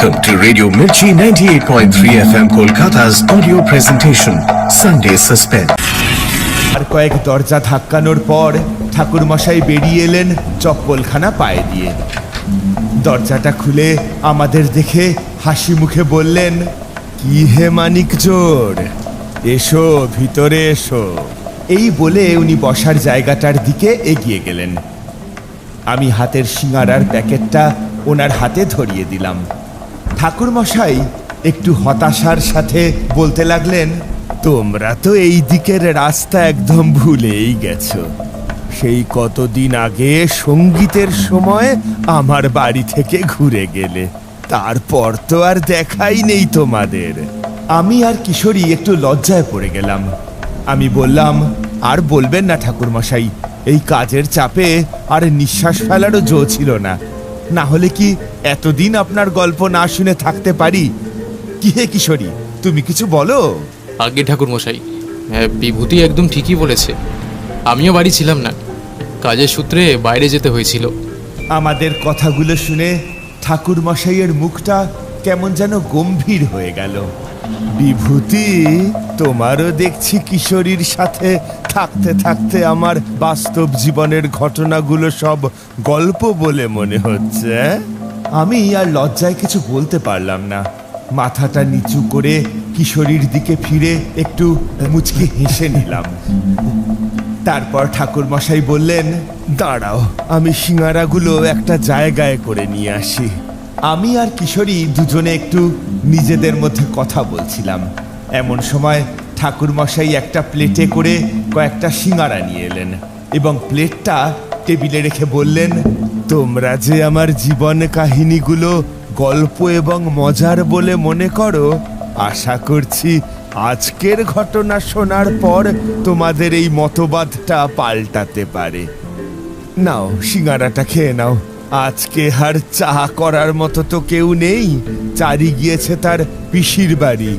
Welcome to Radio Mirchi 98.3 FM Kolkata's audio presentation, Sunday Suspense. আর কয়েক দরজা ধাক্কানোর পর ঠাকুরমশাই বেরিয়ে এলেন চপ্পলখানা পায়ে দিয়ে। দরজাটা খুলে আমাদের দেখে হাসি মুখে বললেন, কি হে মানিক জোর, এসো ভিতরে এসো। এই বলে উনি বসার জায়গাটার দিকে এগিয়ে গেলেন। আমি হাতের সিঙাড়ার প্যাকেটটা ওনার হাতে ধরিয়ে দিলাম। ঠাকুরমশাই একটু হতাশার সাথে বলতে লাগলেন, তোমরা তো এই দিকের রাস্তা একদম ভুলেই গেছো। সেই কতদিন আগে সঙ্গীতের সময় আমার বাড়ি থেকে ঘুরে গেলে, তারপর তো আর দেখাই নেই তোমাদের। আমি আর কিশোরী একটু লজ্জায় পড়ে গেলাম। আমি বললাম, আর বলবেন না ঠাকুরমশাই, এই কাজের চাপে আর নিঃশ্বাস ফেলারও জো ছিল না, না হলে কি এতদিন আপনার গল্প না শুনে থাকতে পারি? কি হে কিশোরী, তুমি কিছু বলো। আগে ঠাকুরমশাই, বিভূতি একদম ঠিকই বলেছে, আমিও বাড়ি ছিলাম না, কাজের সূত্রে বাইরে যেতে হয়েছিল। আমাদের কথাগুলো শুনে ঠাকুরমশাইয়ের মুখটা কেমন যেন গম্ভীর হয়ে গেল। বিভূতি, তোমারও দেখছি কিশোরীর সাথে থাকতে থাকতে আমার বাস্তব জীবনের ঘটনাগুলো সব গল্প বলে মনে হচ্ছে। আমি আর লজ্জায় কিছু বলতে পারলাম না। মাথাটা নিচু করে কিশোরীর দিকে ফিরে একটু মুচকি হেসে নিলাম। তারপর ঠাকুরমশাই বললেন, দাঁড়াও, আমি সিঙাড়াগুলো একটা জায়গায় করে নিয়ে আসি। আমি আর কিশোরী দুজনে একটু নিজেদের মধ্যে কথা বলছিলাম। এমন সময় ঠাকুরমশাই একটা প্লেটে করে কয়েকটা সিঙাড়া নিয়ে এলেন এবং প্লেটটা টেবিলে রেখে বললেন, তোমরা যে আমার জীবন কাহিনীগুলো গল্প এবং মজার বলে মনে করো, আশা করছি আজকের ঘটনা শোনার পর তোমাদের এই মতবাদটা পাল্টাতে পারে। নাও, সিঙাড়াটা খেয়ে নাও। আজকে আর চা করার মতো তো কেউ নেই, চারি গিয়েছে তার পিসির বাড়ি।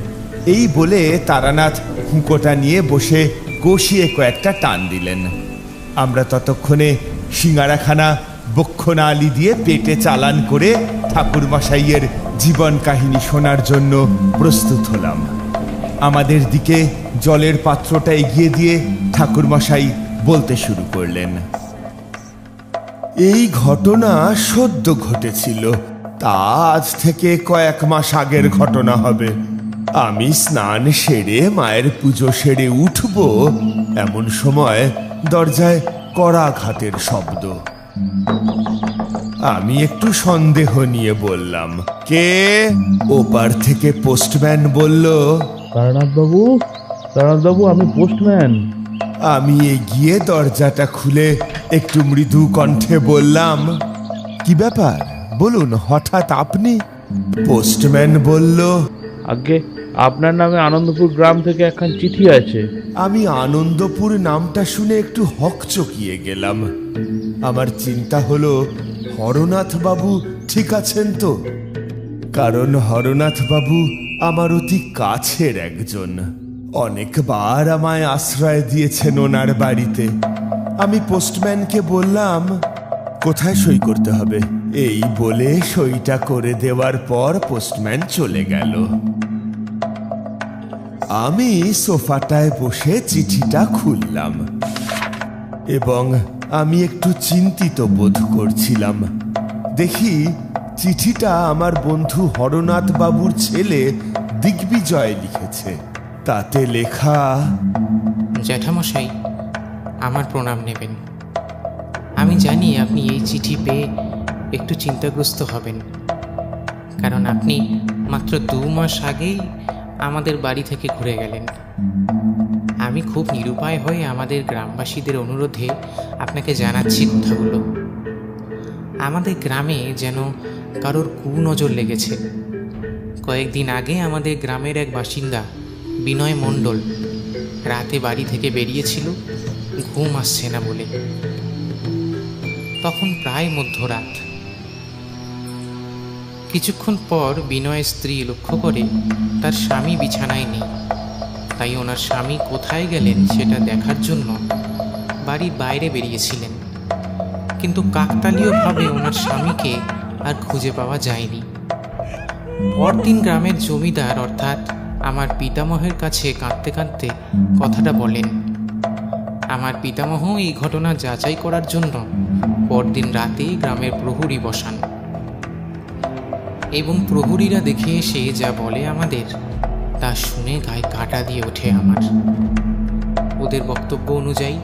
এই বলে তারানাথ হুঁকোটা নিয়ে বসে কষিয়ে কয়েকটা টান দিলেন। আমরা ততক্ষণে সিঙাড়াখানা বক্ষনালি দিয়ে পেটে চালান করে ঠাকুরমশাইয়ের জীবন কাহিনী শোনার জন্য প্রস্তুত হলাম। আমাদের দিকে জলের পাত্রটা এগিয়ে দিয়ে ঠাকুরমশাই বলতে শুরু করলেন, এই ঘটনা সদ্য ঘটেছিল, তা আজ থেকে কয়েক মাস আগের ঘটনা হবে। আমি স্নান সেরে মায়ের পুজো সেরে উঠব, এমন সময় দরজায় কড়াঘাতের শব্দ। আমি একটু সন্দেহ নিয়ে বললাম, কে? ওপার থেকে পোস্টম্যান বলল, তারানাথবাবু, আমি পোস্টম্যান। আমি এগিয়ে দরজাটা খুলে একটু মৃদু কণ্ঠে বললাম, কি ব্যাপার বলুন, হঠাৎ আপনি? পোস্টম্যান বলল, আগে আপনার নামে আনন্দপুর গ্রাম থেকে একখান চিঠি আছে। আমি আনন্দপুর নামটা শুনে একটু হকচকিয়ে গেলাম। আমার চিন্তা হলো, হরনাথ বাবু ঠিক আছেন তো? কারণ হরনাথ বাবু আমার অতি কাছের একজন, অনেকবার আমায় আশ্রয় দিয়েছেন ওনার বাড়িতে। আমি পোস্টম্যানকে বললাম, কোথায় সই করতে হবে? এই বলে সইটা করে দেওয়ার পর পোস্টম্যান চলে গেল। আমি সোফাটায় বসে চিঠিটা খুললাম এবং আমি একটু চিন্তিত বোধ করছিলাম। দেখি চিঠিটা আমার বন্ধু হরনাথ বাবুর ছেলে দিগ্বিজয় লিখেছে। তাতে লেখা, জ্যাঠামশাই, আমার প্রণাম নেবেন। আমি জানি আপনি এই চিঠি পেয়ে একটু চিন্তাগ্রস্ত হবেন, কারণ আপনি মাত্র 2 মাস আগেই আমাদের বাড়ি থেকে ঘুরে গেলেন। আমি খুব নিরুপায় হয়ে আমাদের গ্রামবাসীদের অনুরোধে আপনাকে জানাচ্ছি কথাগুলো। আমাদের গ্রামে যেন কারোর কুনজর লেগেছে। কয়েকদিন আগে আমাদের গ্রামের এক বাসিন্দা বিনয় মণ্ডল রাতে বাড়ি থেকে বেরিয়েছিল ঘুম আসছে না বলে। তখন প্রায় মধ্যরাত। কিছুক্ষণ পর বিনয়ের স্ত্রী লক্ষ্য করে তার স্বামী বিছানায় নেই। তাই ওনার স্বামী কোথায় গেলেন সেটা দেখার জন্য বাড়ির বাইরে বেরিয়েছিলেন, কিন্তু কাকতালীয়ভাবে ওনার স্বামীকে আর খুঁজে পাওয়া যায়নি। পরদিন গ্রামের জমিদার অর্থাৎ আমার পিতামহের কাছে কাঁদতে কাঁদতে কথাটা বলেন। আমার পিতামহ এই ঘটনা যাচাই করার জন্য পরদিন রাতেই গ্রামের প্রহরী বসান এবং প্রহরীরা দেখে এসে যা বলে আমাদের তা শুনে গায়ে কাঁটা দিয়ে ওঠে আমার। ওদের বক্তব্য অনুযায়ী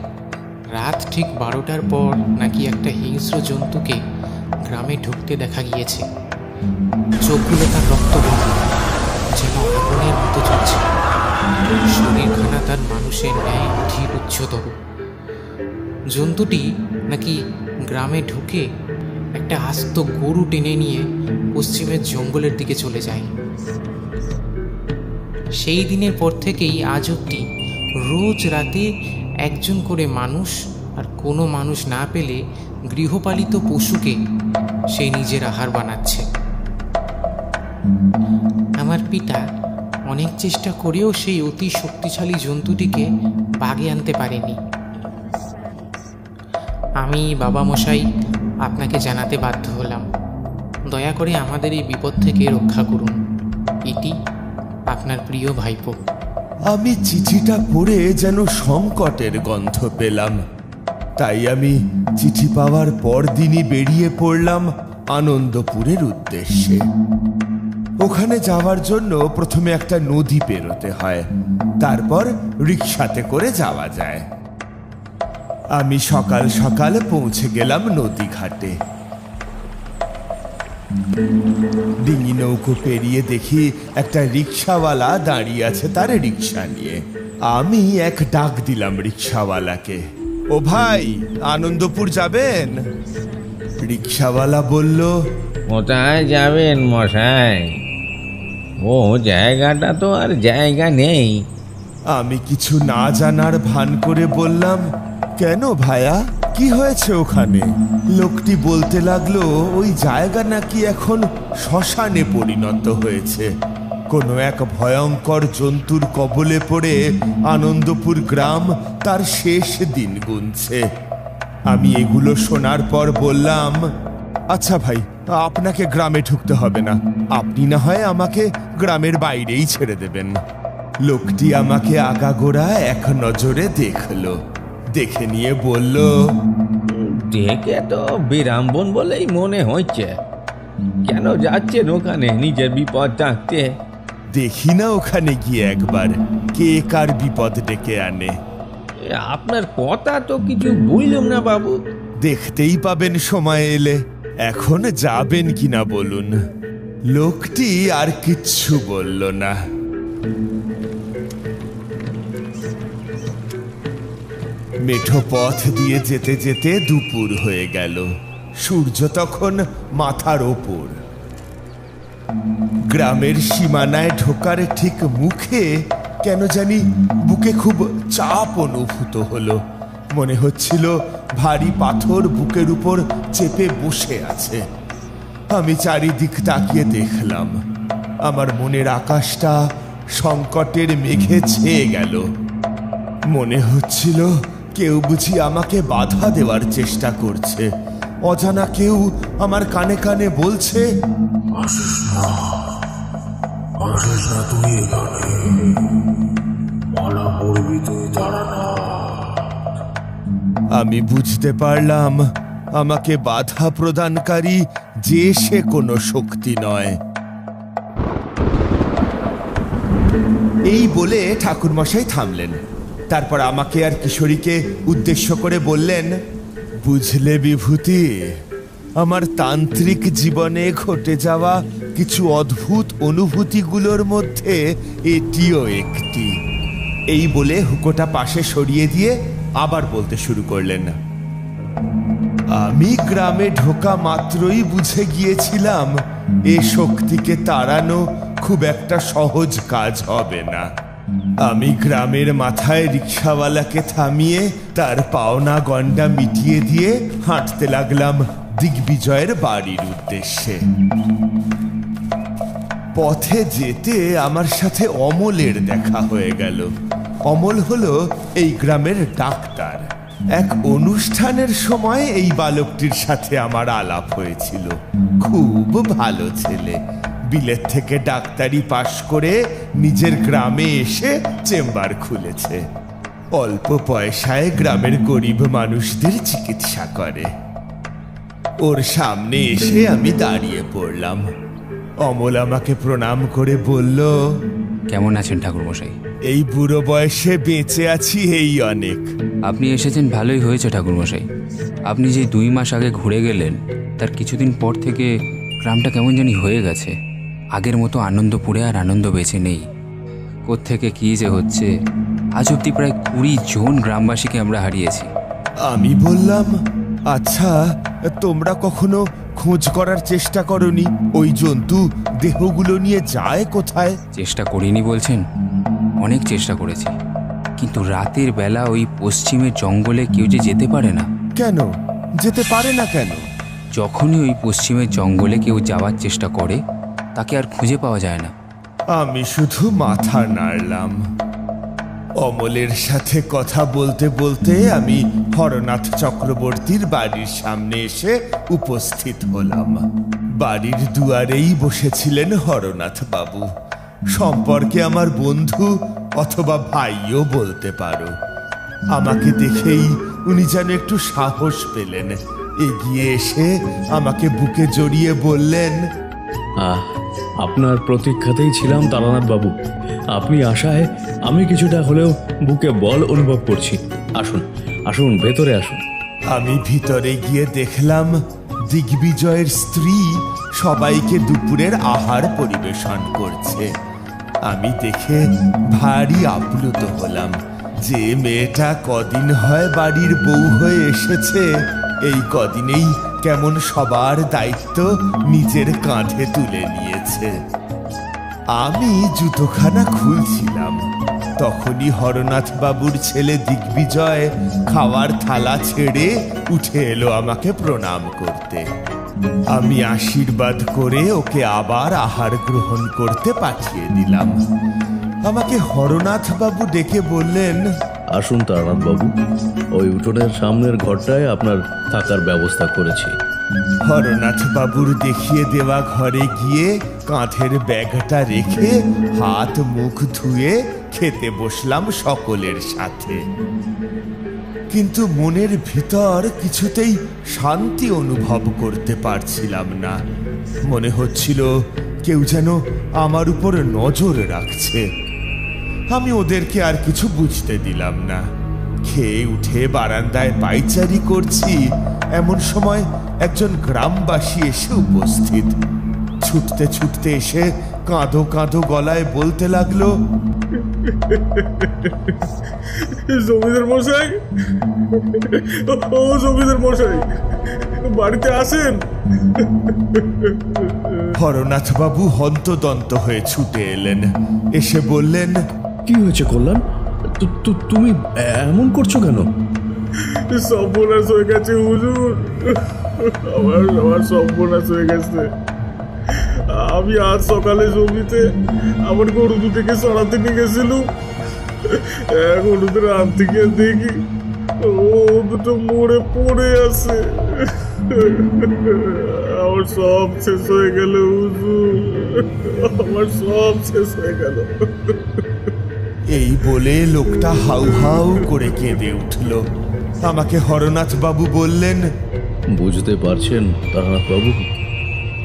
রাত ঠিক 12টার পর নাকি একটা হিংস্র জন্তুকে গ্রামে ঢুকতে দেখা গিয়েছে। চোখগুলো তার রক্ত বন্ধ, যেন আগুনের মতো চলছে। শরীরখানা তার মানুষের ন্যায় ঠিক উচ্চতর। জন্তুটি নাকি গ্রামে ঢুকে একটা আস্ত গরু টেনে নিয়ে পশ্চিমের জঙ্গলের দিকে চলে যায়। সেই দিনের পর থেকেই আজ অবধি রোজ রাতে একজন করে মানুষ, আর কোনো মানুষ না পেলে গৃহপালিত পশুকে সে নিজের আহার বানাচ্ছে। আমার পিতা অনেক চেষ্টা করেও সেই অতি শক্তিশালী জন্তুটিকে বাগে আনতে পারেনি। আমি বাবা মশাই আপনাকে জানাতে বাধ্য হলাম, দয়া করে আমাদের এই বিপদ থেকে রক্ষা করুন। এটি আপনার প্রিয় ভাইপো। আমি চিঠিটা পড়ে যেন সংকটের গন্ধ পেলাম। তাই আমি চিঠি পাওয়ার পরদিনই বেরিয়ে পড়লাম আনন্দপুরের উদ্দেশ্যে। ওখানে যাওয়ার জন্য প্রথমে একটা নদী পেরোতে হয়, তারপর রিকশাতে করে যাওয়া যায়। আমি সকাল সকাল পৌঁছে গেলাম নদী ঘাটে। ডিঙি নৌকো পেরিয়ে দেখি একটা রিকশাওয়ালা দাঁড়িয়ে আছে তার রিকশা নিয়ে। আমি এক ডাক দিলাম রিকশাওয়ালাকে, ও ভাই, আনন্দপুর যাবেন? রিকশাওয়ালা বলল, কোথায় যাবেন মশাই? ও জায়গাটা তো আর জায়গা নেই। আমি কিছু না জানার ভান করে বললাম, কেন ভায়া, কি হয়েছে ওখানে? লোকটি বলতে লাগলো ওই জায়গা নাকি এখন শ্মশানে পরিণত হয়েছে। কোনো এক ভয়ঙ্কর জন্তুর কবলে পড়ে আনন্দপুর গ্রাম তার শেষ দিন গুনছে। আমি এগুলো শোনার পর বললাম, আচ্ছা ভাই, আপনাকে গ্রামে ঢুকতে হবে না, আপনি না হয় আমাকে গ্রামের বাইরেই ছেড়ে দেবেন। লোকটি আমাকে আগাগোড়া এক নজরে দেখলো, দেখে নিয়ে বলল, দেখে তো বিরামবন বলেই মনে হচ্ছে। কেন যাচ্ছেন ওখানে নিজের বিপদ ডাকতে? দেখি না ওখানে গিয়ে একবার কে কার বিপদ ডেকে আনে। আপনার কথা তো কিছু বুঝলাম না বাবু। দেখতেই পাবেন সময় এলে। এখন যাবেন কিনা বলুন। লোকটি আর কিচ্ছু বলল না। মেঠো পথ দিয়ে যেতে যেতে দুপুর হয়ে গেল। সূর্য তখন মাথার ওপর। গ্রামের সীমানায় ঢোকার ঠিক মুখে কেন জানি বুকে খুব চাপ অনুভূত হলো। মনে হচ্ছিল ভারী পাথর বুকের উপর চেপে বসে আছে। আমি চারিদিক তাকিয়ে দেখলাম, আমার মনের আকাশটা সংকটের মেঘে ছেয়ে গেল। মনে হচ্ছিল কেউ বুঝি আমাকে বাধা দেওয়ার চেষ্টা করছে। অজানা কেউ আমার কানে কানে বলছে, আসিস না তুই এখানে, মারা পড়বি তুই, দাঁড়া না। আমি বুঝতে পারলাম আমাকে বাধা প্রদানকারী যে সে কোনো শক্তি নয়। এই বলে ঠাকুরমশাই থামলেন। তারপর আমাকে আর কিশোরীকে উদ্দেশ্য করে বললেন, বুঝলে বিভূতি, আমার তান্ত্রিক জীবনে ঘটে যাওয়া কিছু অদ্ভুত অনুভূতিগুলোর মধ্যে এটিও একটি। এই বলে হুকোটা পাশে সরিয়ে দিয়ে আবার বলতে শুরু করলেন, আমি গ্রামে ঢোকা মাত্রই বুঝে গিয়েছিলাম এ শক্তিকে তাড়ানো খুব একটা সহজ কাজ হবে না। আমি গ্রামের মাথায় রিকশাওয়ালাকে থামিয়ে তার পাওনা গন্ডা মিটিয়ে দিয়ে হাঁটতে লাগলাম দিগ্বিজয়ের বাড়ির উদ্দেশ্যে। পথে যেতে আমার সাথে অমলের দেখা হয়ে গেল। অমল হলো এই গ্রামের ডাক্তার। এক অনুষ্ঠানের সময় এই বালকটির সাথে আমার আলাপ হয়েছিল। খুব ভালো ছেলে, বিলেত থেকে ডাক্তারি পাশ করে নিজের গ্রামে এসে চেম্বার খুলেছে। অল্প পয়সায় গ্রামের গরিব মানুষদের চিকিৎসা করে। ওর সামনে এসে আমি দাঁড়িয়ে পড়লাম। অমল আমাকে প্রণাম করে বলল, কেমন আছেন ঠাকুরমশাই? এই বুড়ো বয়সে বেঁচে আছি এই অনেক। আপনি এসেছেন ভালোই হয়েছে ঠাকুরমশাই। আপনি যে 2 মাস আগে ঘুরে গেলেন তার কিছুদিন পর থেকে গ্রামটা কেমন জানি হয়ে গেছে। আগের মতো আনন্দপুরে আর আনন্দ বেঁচে নেই। কোত্থেকে কী যে হচ্ছে, আজ অব্দি প্রায় 20 জন গ্রামবাসীকে আমরা হারিয়েছি। আমি বললাম, আচ্ছা তোমরা কখনো খোঁজ করার চেষ্টা করনি? ওই জন্তু দেহগুলো নিয়ে যায় কোথায়? চেষ্টা করিনি বলছেন? অনেক চেষ্টা করেছি, কিন্তু রাতের বেলা ওই পশ্চিমের জঙ্গলে কেউ যে যেতে পারে না। কেন যেতে পারে না কেন? যখনই ওই পশ্চিমের জঙ্গলে কেউ যাওয়ার চেষ্টা করে তাকে আর খুঁজে পাওয়া যায় না। আমি শুধু মাথা নাড়লাম। অমলের সাথে কথা বলতে বলতে আমি হরনাথ চক্রবর্তীর বাড়ির সামনে এসে উপস্থিত হলাম। বাড়ির দুয়ারেই বসেছিলেন হরনাথ বাবু, সম্পর্কে আমার বন্ধু অথবা ভাইও বলতে পারো। আমাকে দেখেই উনি যেন একটু সাহস পেলেন। এগিয়ে এসে আমাকে বুকে জড়িয়ে বললেন, আপনার প্রতীক্ষাতেই ছিলাম তারানাথ বাবু। আপনি আশায় আমি কিছুটা হলেও বুকে বল অনুভব করছি। আসুন আসুন, ভেতরে আসুন। আমি ভিতরে গিয়ে দেখলাম দিগ্বিজয়ের স্ত্রী সবাইকে দুপুরের আহার পরিবেশন করছে। আমি দেখে ভারী আপ্লুত হলাম। যে মেয়েটা কদিন হয় বাড়ির বউ হয়ে এসেছে, এই কদিনেই কেমন সবার দায়িত্ব নিজের কাঁধে তুলে নিয়েছে। আমি জুতোখানা খুলছিলাম, তখনই হরনাথ বাবুর ছেলে দিগ্বিজয় খাওয়ার থালা ছেড়ে উঠে এলো আমাকে প্রণাম করতে। আমি আশীর্বাদ করে ওকে আবার আহার গ্রহণ করতে পাঠিয়ে দিলাম। আমাকে হরনাথ বাবু ডেকে বললেন, আসুন তারানাথ বাবু, ওই উঠোনের সামনের ঘরটায় আপনার থাকার ব্যবস্থা করেছি। হরনাথ বাবুর দেখিয়ে দেওয়া ঘরে গিয়ে কাঁধের ব্যাগটা রেখে হাত মুখ ধুয়ে খেতে বসলাম সকলের সাথে। কিন্তু মনের ভিতর কিছুতেই শান্তি অনুভব করতে পারছিলাম না। মনে হচ্ছিল কেউ যেন আমার উপর নজর রাখছে। আমি ওদেরকে আর কিছু বুঝতে দিলাম না। খেয়ে উঠে বারান্দায় পায়চারি করছি, এমন সময় একজন গ্রামবাসী এসে উপস্থিত। ছুটতে ছুটতে এসে কাঁদো কাঁদো গলায় বলতে লাগলো, জমিদার মশাই, ও জমিদার মশাই, বাড়িতে আসেন। হরনাথ বাবু হন্তদন্ত হয়ে ছুটে এলেন। এসে বললেন, কি হয়েছে কল্যাণ? তুমি এমন করছো কেন? সর্বনাশ হয়ে গেছে হুজুর, আমার সর্বনাশ হয়ে গেছে। আমি আজ সকালে জমিতে আমার গরু দুটিকে সরাতে নিয়ে গেছিলাম। এখন ওদের আনতে গিয়ে দেখি ও দুটো মরে পড়ে আছে। আমার সব শেষ হয়ে গেল হুজুর, আমার সব শেষ হয়ে গেল। এই বলে লোকটা হাউ হাউ করে কেঁদে উঠল। আমাকে হরনাথ বাবু বললেন, বুঝতে পারছেন তারানাথ বাবু,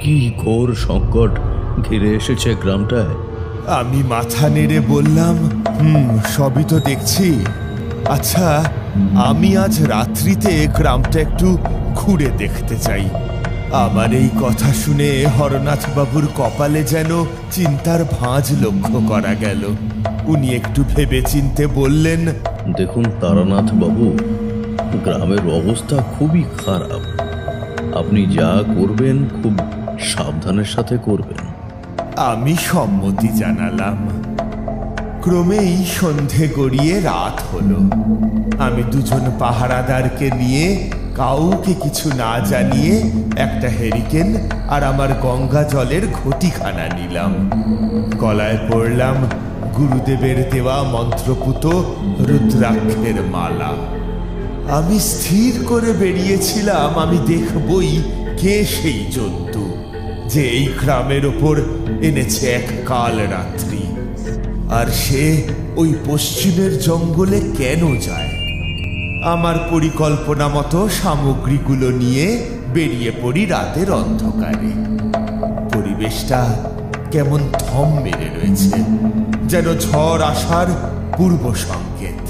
কি ঘোর সংকট ঘিরে এসেছে গ্রামটায়? আমি মাথা নেড়ে বললাম, সবই তো দেখছি। আচ্ছা, আমি আজ রাত্রিতে গ্রামটা একটু ঘুরে দেখতে চাই। আমার এই কথা শুনে হরনাথ বাবুর কপালে যেন চিন্তার ভাঁজ লক্ষ্য করা গেল। উনি একটু ভেবে চিনতে বললেন, দেখুন তারানাথ বাবু, গ্রামের অবস্থা খুবই খারাপ। আপনি যা করবেন খুব সাবধানের সাথে করবেন। আমি সম্মতি জানালাম। ক্রমেই সন্ধে গড়িয়ে রাত হলো। আমি দুজন পাহারাদারকে নিয়ে কাউকে কিছু না জানিয়ে একটা হেরিকেন আর আমার গঙ্গা জলের ঘটিখানা নিলাম। গলায় পড়লাম গুরুদেবের দেওয়া মন্ত্রপুত রুদ্রাক্ষের মালা। আমি স্থির করে বেরিয়েছিলাম আমি দেখবই কে সেই জন্তু যে এই গ্রামের ওপর এনেছে এক কাল রাত্রি। আর সে ওই পশ্চিমের জঙ্গলে কেন যায়? আমার পরিকল্পনা মতো সামগ্রীগুলো নিয়ে বেরিয়ে পড়ি রাতের অন্ধকারে। পরিবেশটা কেমন থম মেরে রয়েছে, যেন ঝড় আসার পূর্ব সংকেত।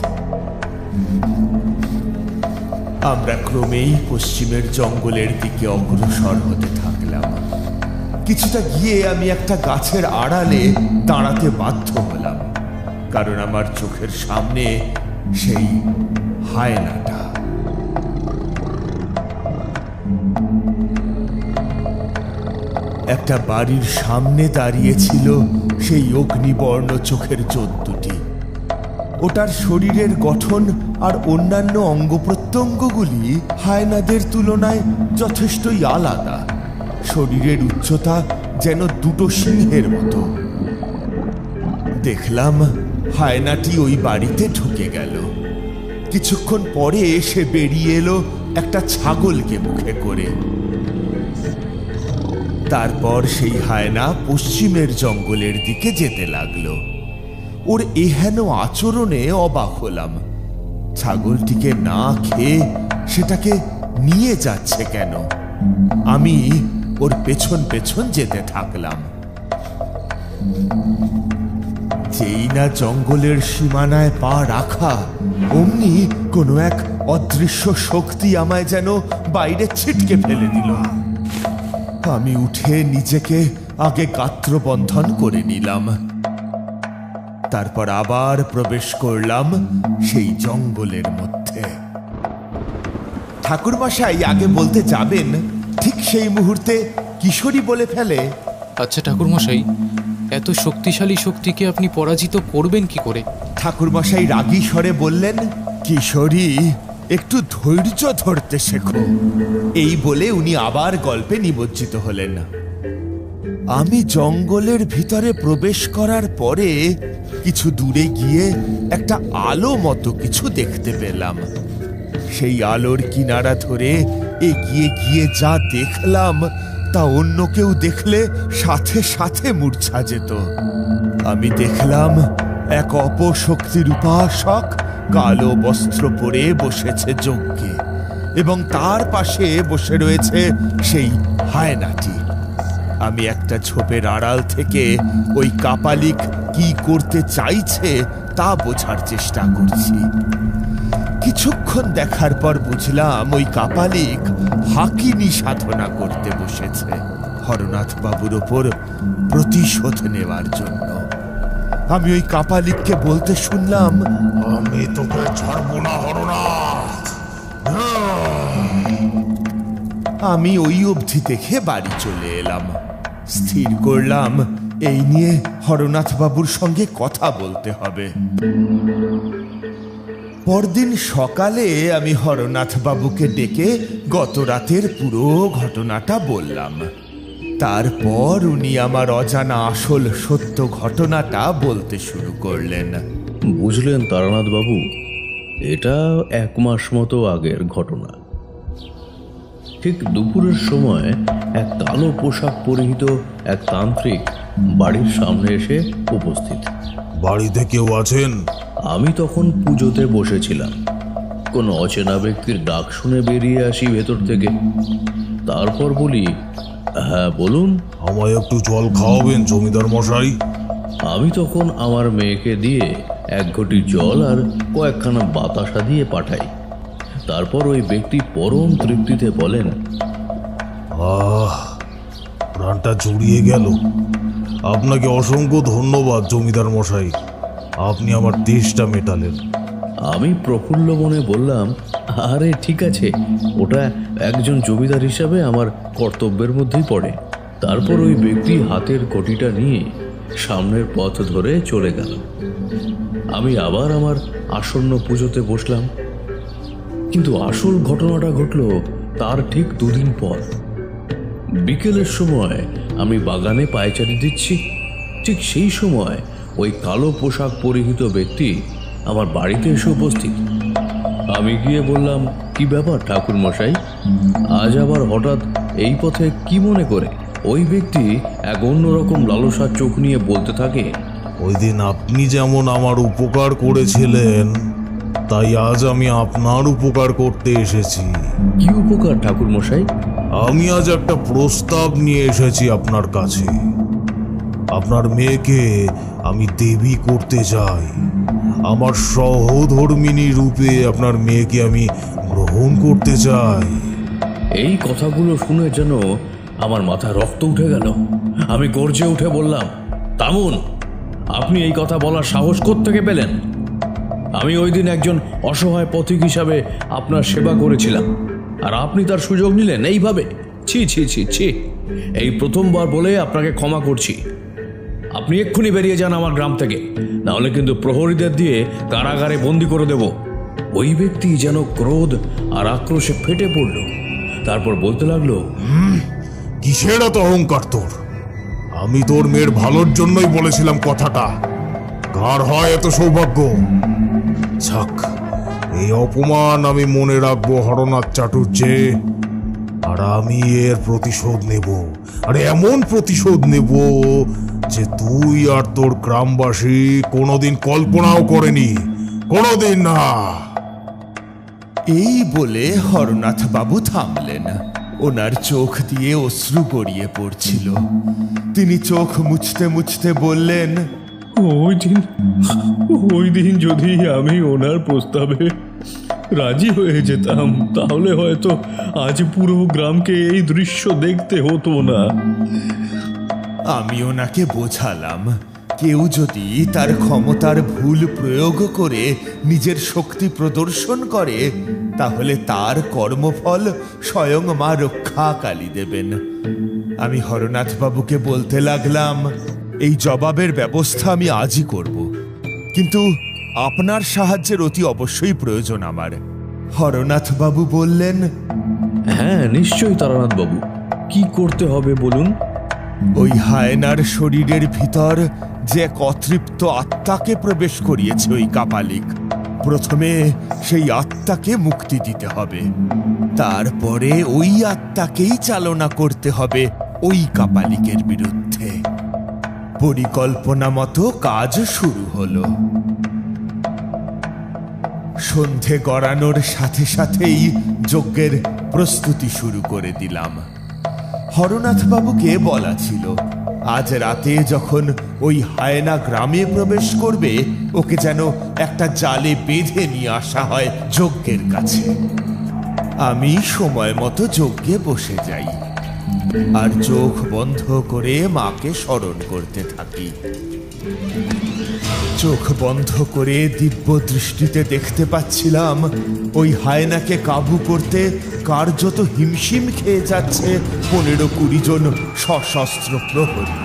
আমরা ক্রমেই পশ্চিমের জঙ্গলের দিকে অগ্রসর হতে থাকলাম। কিছুটা গিয়ে আমি একটা গাছের আড়ালে দাঁড়াতে বাধ্য হলাম, কারণ আমার চোখের সামনে সেই হায়নাটা। একটা বাড়ির সামনে দাঁড়িয়েছিল সেই অগ্নিবর্ণ চোখের জন্তুটি। ওটার শরীরের গঠন আর অন্যান্য অঙ্গ প্রত্যঙ্গগুলি হায়নাদের তুলনায় যথেষ্টই আলাদা। শরীরের উচ্চতা যেন দুটো সিংহের মতো। দেখলাম হায়নাটি ওই বাড়িতে ঢুকে গেল। কিছুক্ষণ পরে এসে বেরিয়ে এলো একটা ছাগলকে মুখে করে। তারপর সেই হায়না পশ্চিমের জঙ্গলের দিকে যেতে লাগলো। ওর এহেন আচরণে অবাক হলাম। ছাগলটিকে না খেয়ে সেটাকে নিয়ে যাচ্ছে কেন? আমি ওর পেছন পেছন যেতে থাকলাম। যেই না জঙ্গলের সীমানায় পা রাখা, অমনি কোনো এক অদৃশ্য শক্তি আমায় যেন বাইরে ছিটকে ফেলে দিল। আমি উঠে নিজেকে আগে গাত্রবন্ধন করে নিলাম। তারপর আবার প্রবেশ করলাম সেই জঙ্গলের মধ্যে। ঠাকুরমশাই আগে বলতে যাবেন, ঠিক সেই মুহূর্তে কিশোরী বলে ফেলে, আচ্ছা ঠাকুরমশাই, এত শক্তিশালী শক্তিকে আপনি পরাজিত করবেন কি করে? ঠাকুরমশাই রাগী স্বরে বললেন, কিশোরী, একটু ধৈর্য ধরতে শেখো। এই বলে উনি আবার গল্পে নিমজ্জিত হলেন। আমি জঙ্গলের ভিতরে প্রবেশ করার পরে কিছু দূরে গিয়ে একটা আলো মতো কিছু দেখতে পেলাম। সেই আলোর কিনারা ধরে এগিয়ে গিয়ে যা দেখলাম তা অন্য কেউ দেখলে সাথে সাথে মূর্ছা যেত। আমি দেখলাম এক অপশক্তির উপাসক কালো বস্ত্র পরে বসেছে যজ্ঞে, এবং তার পাশে বসে রয়েছে সেই হায়নাটি। আমি একটা ঝোপের আড়াল থেকে ওই কাপালিক কি করতে চাইছে তা বোঝার চেষ্টা করছি। কিছুক্ষণ দেখার পর বুঝলাম ওই কাপালিক হাকিনী সাধনা করতে বসেছে হরনাথ বাবুর ওপর প্রতিশোধ নেওয়ার জন্য। আমি ওই কাপালিককে বলতে শুনলাম, আমি তোকে ছাড়বো না হরনাথ। আমি ওই অবধি দেখে বাড়ি চলে এলাম। স্থির করলাম এই নিয়ে হরনাথ বাবুর সঙ্গে কথা বলতে হবে। পরদিন সকালে আমি হরনাথ বাবুকে ডেকে গত রাতের পুরো ঘটনাটা বললাম। তারপর উনি আমার অজানা আসল সত্য ঘটনাটা বলতে শুরু করলেন। বুঝলেন তারানাথ বাবু, এটা 1 মাস মতো আগের ঘটনা। ঠিক দুপুরের সময় এক কালো পোশাক পরিহিত এক তান্ত্রিক বাড়ির সামনে এসে উপস্থিত। বাড়িতে কেউ আছেন? আমি তখন পুজোতে বসেছিলাম। কোনো অচেনা ব্যক্তির ডাক শুনে বেরিয়ে আসি ভেতর থেকে। তারপর বলি, হ্যাঁ বলুন। আমায় একটু জল খাওয়াবেন জমিদার মশাই? আমি তখন আমার মেয়েকে দিয়ে 1 ঘটি জল আর কয়েকখানা বাতাসা দিয়ে পাঠাই। তারপর ওই ব্যক্তি পরম তৃপ্তিতে বলেন, প্রাণটা জুড়িয়ে গেল। আপনাকে অসংখ্য ধন্যবাদ জমিদার মশাই, আপনি আমার তেষ্টা মেটালেন। আমি প্রফুল্ল মনে বললাম, আরে ঠিক আছে, ওটা একজন জমিদার হিসাবে আমার কর্তব্যের মধ্যেই পড়ে। তারপর ওই ব্যক্তি হাতের ঘটিটা নিয়ে সামনের পথ ধরে চলে গেল। আমি আবার আমার আসন্ন পুজোতে বসলাম। কিন্তু আসল ঘটনাটা ঘটল তার ঠিক 2 দিন পর। বিকেলের সময় আমি বাগানে পায়চারি দিচ্ছি। ঠিক সেই সময় ওই কালো পোশাক পরিহিত ব্যক্তি আমার বাড়িতে এসে উপস্থিত। আমি গিয়ে বললাম, কি ব্যাপার ঠাকুর মশাই, আজ আবার হঠাৎ এই পথে কি মনে করে? ওই ব্যক্তি এক অন্যরকম লালসার চোখ নিয়ে বলতে থাকে, ওই দিন আপনি যেমন আমার উপকার করেছিলেন, তাই আজ আমি আপনার উপকার করতে এসেছি। কি উপকার ঠাকুর মশাই? আমি আজ একটা প্রস্তাব নিয়ে এসেছি আপনার কাছে। আপনার মেয়েকে আমি দেবী করতে চাই। আমার সহধর্মিণী রূপে আপনার মেয়েকে আমি গ্রহণ করতে চাই। এই কথাগুলো শুনে যেন আমার মাথায় রক্ত উঠে গেল। আমি গর্জে উঠে বললাম, থামুন, আপনি এই কথা বলার সাহস কোত্থেকে পেলেন? আমি ওই দিন একজন অসহায় পথিক হিসাবে আপনার সেবা করেছিলাম, আর আপনি তার সুযোগ নিলেন এইভাবে? ছি ছি ছি ছি! এই প্রথমবার বলে আপনাকে ক্ষমা করছি। আপনি এক্ষুনি বেরিয়ে যান আমার গ্রাম থেকে, নাহলে কিন্তু প্রহরীদের দিয়ে কারাগারে বন্দি করে দেব। ওই ব্যক্তি যেন ক্রোধ আর আক্রোশে ফেটে পড়ল। তারপর বলতে লাগলো, কিসের এত অহংকার তোর? আমি তোর মেয়ের ভালোর জন্যই বলেছিলাম কথাটা। কার হয় এত সৌভাগ্য? যাক, এই অপমান আমি মনে রাখবো হরনাথ চাটুর্যে, আর আমি এর প্রতিশোধ নেব। আরে এমন প্রতিশোধ নেব যে তুই আর তোর গ্রামবাসী কোনোদিন কল্পনাও করেনি, কোনোদিন না। এই বলে হরনাথ বাবু থামলেন। ওনার চোখ দিয়ে অশ্রু গড়িয়ে পড়ছিল। তিনি চোখ মুছতে মুছতে বললেন, ওই দিন যদি আমি ওনার প্রস্তাবে রাজি হয়ে যেতাম, তাহলে হয়তো আজ পুরো গ্রামকে এই দৃশ্য দেখতে হতো না। আমি ওনাকে বোঝালাম, কেউ যদি তার ক্ষমতার ভুল প্রয়োগ করে নিজের শক্তি প্রদর্শন করে, তাহলে তার কর্মফল স্বয়ং মা রক্ষাকালী দেবেন। আমি হরনাথ বাবুকে বলতে লাগলাম, এই জবাবের ব্যবস্থা আমি আজই করব, কিন্তু আপনার সাহায্যের অতি অবশ্যই প্রয়োজন আমার। হরনাথ বাবু বললেন, হ্যাঁ নিশ্চয়ই তারানাথ বাবু, কি করতে হবে বলুন। ওই হায়নার শরীরের ভিতর যে এক অতৃপ্ত আত্মাকে প্রবেশ করিয়েছে ওই কাপালিক, প্রথমে সেই আত্মাকে মুক্তি দিতে হবে, তারপরে ওই আত্মাকেই চালনা করতে হবে ওই কাপালিকের বিরুদ্ধে। পরিকল্পনা মতো কাজ শুরু হলো। সন্ধে গড়ানোর সাথে সাথেই যজ্ঞের প্রস্তুতি শুরু করে দিলাম। হরনাথ বাবুকে বলা ছিল, আজ রাতে যখন ওই হায়না গ্রামে প্রবেশ করবে, ওকে যেন একটা জালে বেঁধে নিয়ে আসা হয় যজ্ঞের কাছে। আমি সময় মতো যজ্ঞে বসে যাই আর চোখ বন্ধ করে মাকে স্মরণ করতে থাকি। চোখ বন্ধ করে দিব্য দৃষ্টিতে দেখতে পাচ্ছিলাম ওই হায়নাকে কাবু করতে কার্যত হিমশিম খেয়ে যাচ্ছে 15-20 জন সশস্ত্র প্রহরী।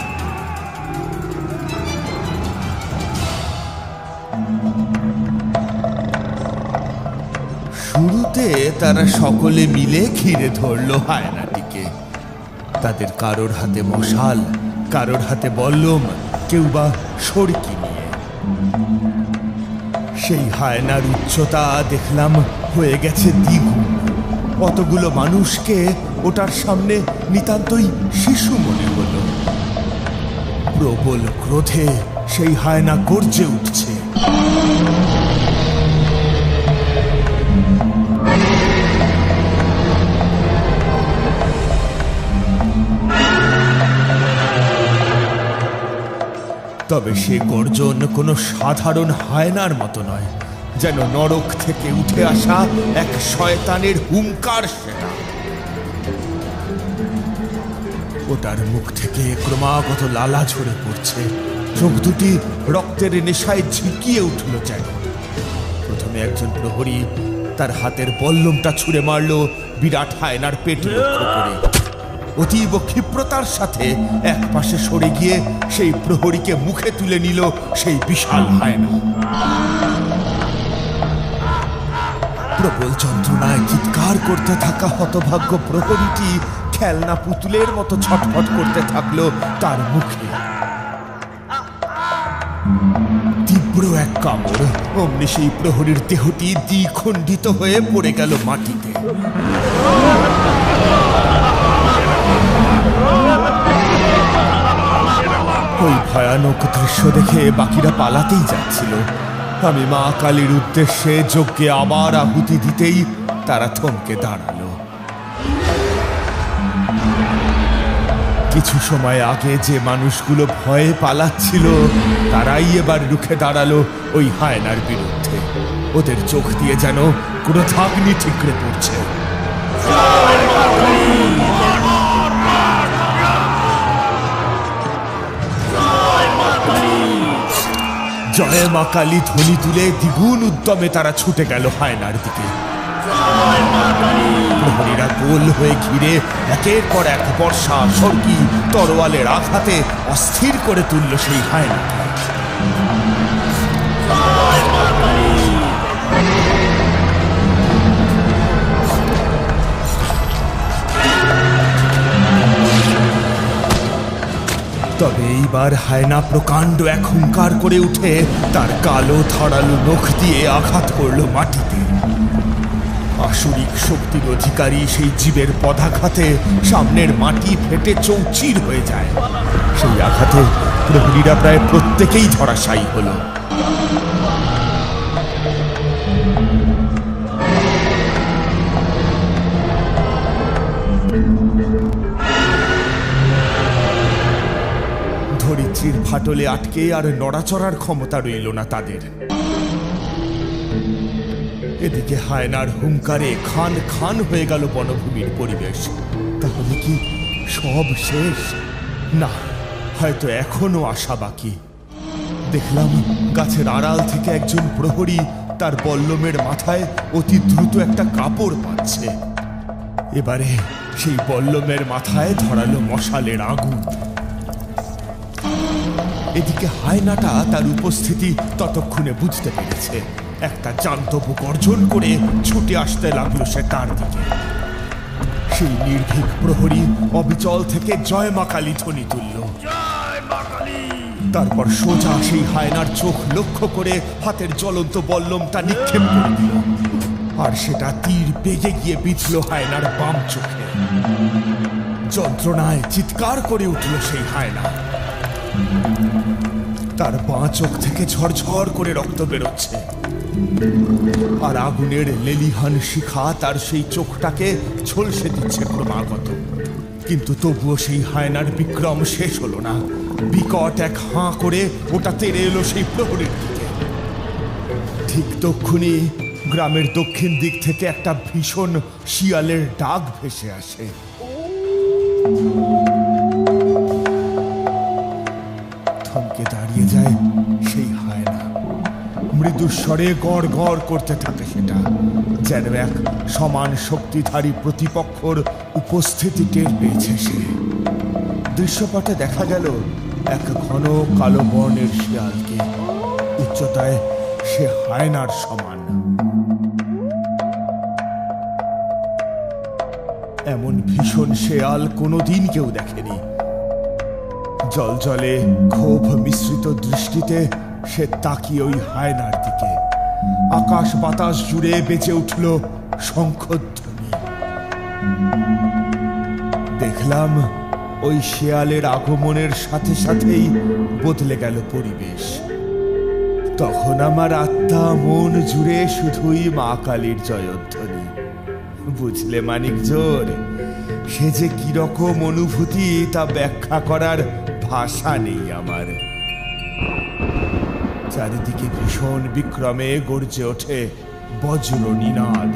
শুরুতে তারা সকলে মিলে ঘিরে ধরল হায়নাটিকে। তাদের কারোর হাতে মশাল, কারোর হাতে বল্লম, কেউ বা সড়কি নিয়ে। সেই হায়নার উচ্চতা দেখলাম হয়ে গেছে দ্বিগুণ। অতগুলো মানুষকে ওটার সামনে নিতান্তই শিশু মনে হলো। প্রবল ক্রোধে সেই হায়না গর্জে উঠছে। তবে সে গর্জন কোনো সাধারণ হায়নার মতো নয়, যেন নরক থেকে উঠে আসা এক শয়তানের হুঙ্কার সেটা। ওটার মুখ থেকে ক্রমাগত লালা ঝরে পড়ছে, চোখ দুটি রক্তের নেশায় ঝিকিয়ে উঠল যেন। প্রথমে একজন প্রহরী তার হাতের বল্লমটা ছুঁড়ে মারল বিরাট হায়নার পেট লক্ষ্য করে। অতীব ক্ষিপ্রতার সাথে এক পাশে সরে গিয়ে সেই প্রহরীকে মুখে তুলে নিল সেই বিশাল হায়না। প্রবল যন্ত্রণায় চিৎকার করতে থাকা হতভাগ্য প্রহরীটি খেলনা পুতুলের মতো ছটফট করতে থাকলো তার মুখে। তীব্র এক কামড়, অমনি সেই প্রহরীর দেহটি দ্বিখণ্ডিত হয়ে পড়ে গেল মাটিতে। ভয়ানক দৃশ্য দেখে বাকিরা পালাতেই যাচ্ছিল। আমি মা কালীর উদ্দেশ্যে যজ্ঞে আবার আহুতি দিতেই তারা থমকে দাঁড়ালো। কিছু সময় আগে যে মানুষগুলো ভয়ে পালাচ্ছিল তারাই এবার রুখে দাঁড়ালো ওই হায়নার বিরুদ্ধে। ওদের চোখ দিয়ে যেন ক্রোধাগ্নি ঠিকরে পড়ছে। জয় মা কালী ধ্বনি তুলে দ্বিগুণ উদ্যমে তারা ছুটে গেল হায়নার দিকে। প্রহরীরা গোল হয়ে ঘিরে একের পর এক বর্ষা, সর্কি, তরোয়ালের আঘাতে অস্থির করে তুলল সেই হায়নাকে। তবে এইবার হায়না প্রকাণ্ড এক হুঙ্কার করে উঠে তার কালো ধারালো নখ দিয়ে আঘাত করল মাটিতে। আসরিক শক্তির অধিকারী সেই জীবের পদাঘাতে সামনের মাটি ফেটে চৌচির হয়ে যায়। সেই আঘাতে প্রহরীরা প্রায় প্রত্যেকেই ধরাশায়ী হলো। ধরিত্রীর ফাটলে আটকে আর নড়াচড়ার ক্ষমতা রইল না তাদের। এদিকে হায়নার হুঙ্কারে খান খান হয়ে গেল বনভূমির পরিবেশ। তাহলে কি সব শেষ? না, হয়তো এখনো আশা বাকি। দেখলাম গাছের আড়াল থেকে একজন প্রহরী তার বল্লমের মাথায় অতি দ্রুত একটা কাপড় পাচ্ছে। এবারে সেই বল্লমের মাথায় ধরালো মশালের আগুন। এদিকে হায়নাটা তার উপস্থিতি ততক্ষণে বুঝতে পেরেছে। একটা জান্তব গর্জন করে ছুটে আসতে লাগলো সে তার দিকে। সেই নির্ভীক প্রহরী অবিচল থেকে জয় মা কালী ধ্বনি তুলল। তারপর সোজা সেই হায়নার চোখ লক্ষ্য করে হাতের জ্বলন্ত বল্লমটা নিক্ষেপ করে দিল, আর সেটা তীর বেগে গিয়ে বিঁধল হায়নার বাম চোখে। যন্ত্রণায় চিৎকার করে উঠল সেই হায়না। তার বাঁ চোখ থেকে ঝরঝর করে রক্ত বেরোচ্ছে, আর আগুনের লেলিহান শিখা তার সেই চোখটাকে ঝলসে দিচ্ছে ক্রমাগত। কিন্তু তবুও সেই হায়নার বিক্রম শেষ হলো না। বিকট এক হাঁ করে ওটা তেড়ে এলো সেই প্রহরীর দিকে। ঠিক তক্ষুনি গ্রামের দক্ষিণ দিক থেকে একটা ভীষণ শিয়ালের ডাক ভেসে আসে। থমকে দাঁড়িয়ে যায় সেই হায়না। মৃদুস্বরে গড় গড় করতে থাকে সেটা, যেন এক সমান শক্তিধারী প্রতিপক্ষর উপস্থিতি টের পেয়েছে সে। দৃশ্যপটে দেখা গেল এক ঘন কালো বর্ণের শিয়ালকে। উচ্চতায় সে হায়নার সমান। এমন ভীষণ শেয়াল কোনোদিন কেউ দেখেনি। জলজলে ক্ষোভ মিশ্রিত দৃষ্টিতে সে তাকিয়ে ওই হায়নার দিকে। আকাশ বাতাস জুড়ে বেজে উঠল শঙ্খধ্বনি। দেখলাম ওই শেয়ালের আগমনের সাথে সাথেই বদলে গেল পরিবেশ। তখন আমার আত্মা মন জুড়ে শুধুই মা কালীর জয়ধ্বনি। বুঝলে মানিক জোর, সে যে কিরকম অনুভূতি তা ব্যাখ্যা করার ভাষা নেই আমার। চারিদিকে ভীষণ বিক্রমে গর্জে ওঠে বজ্র নিনাদ।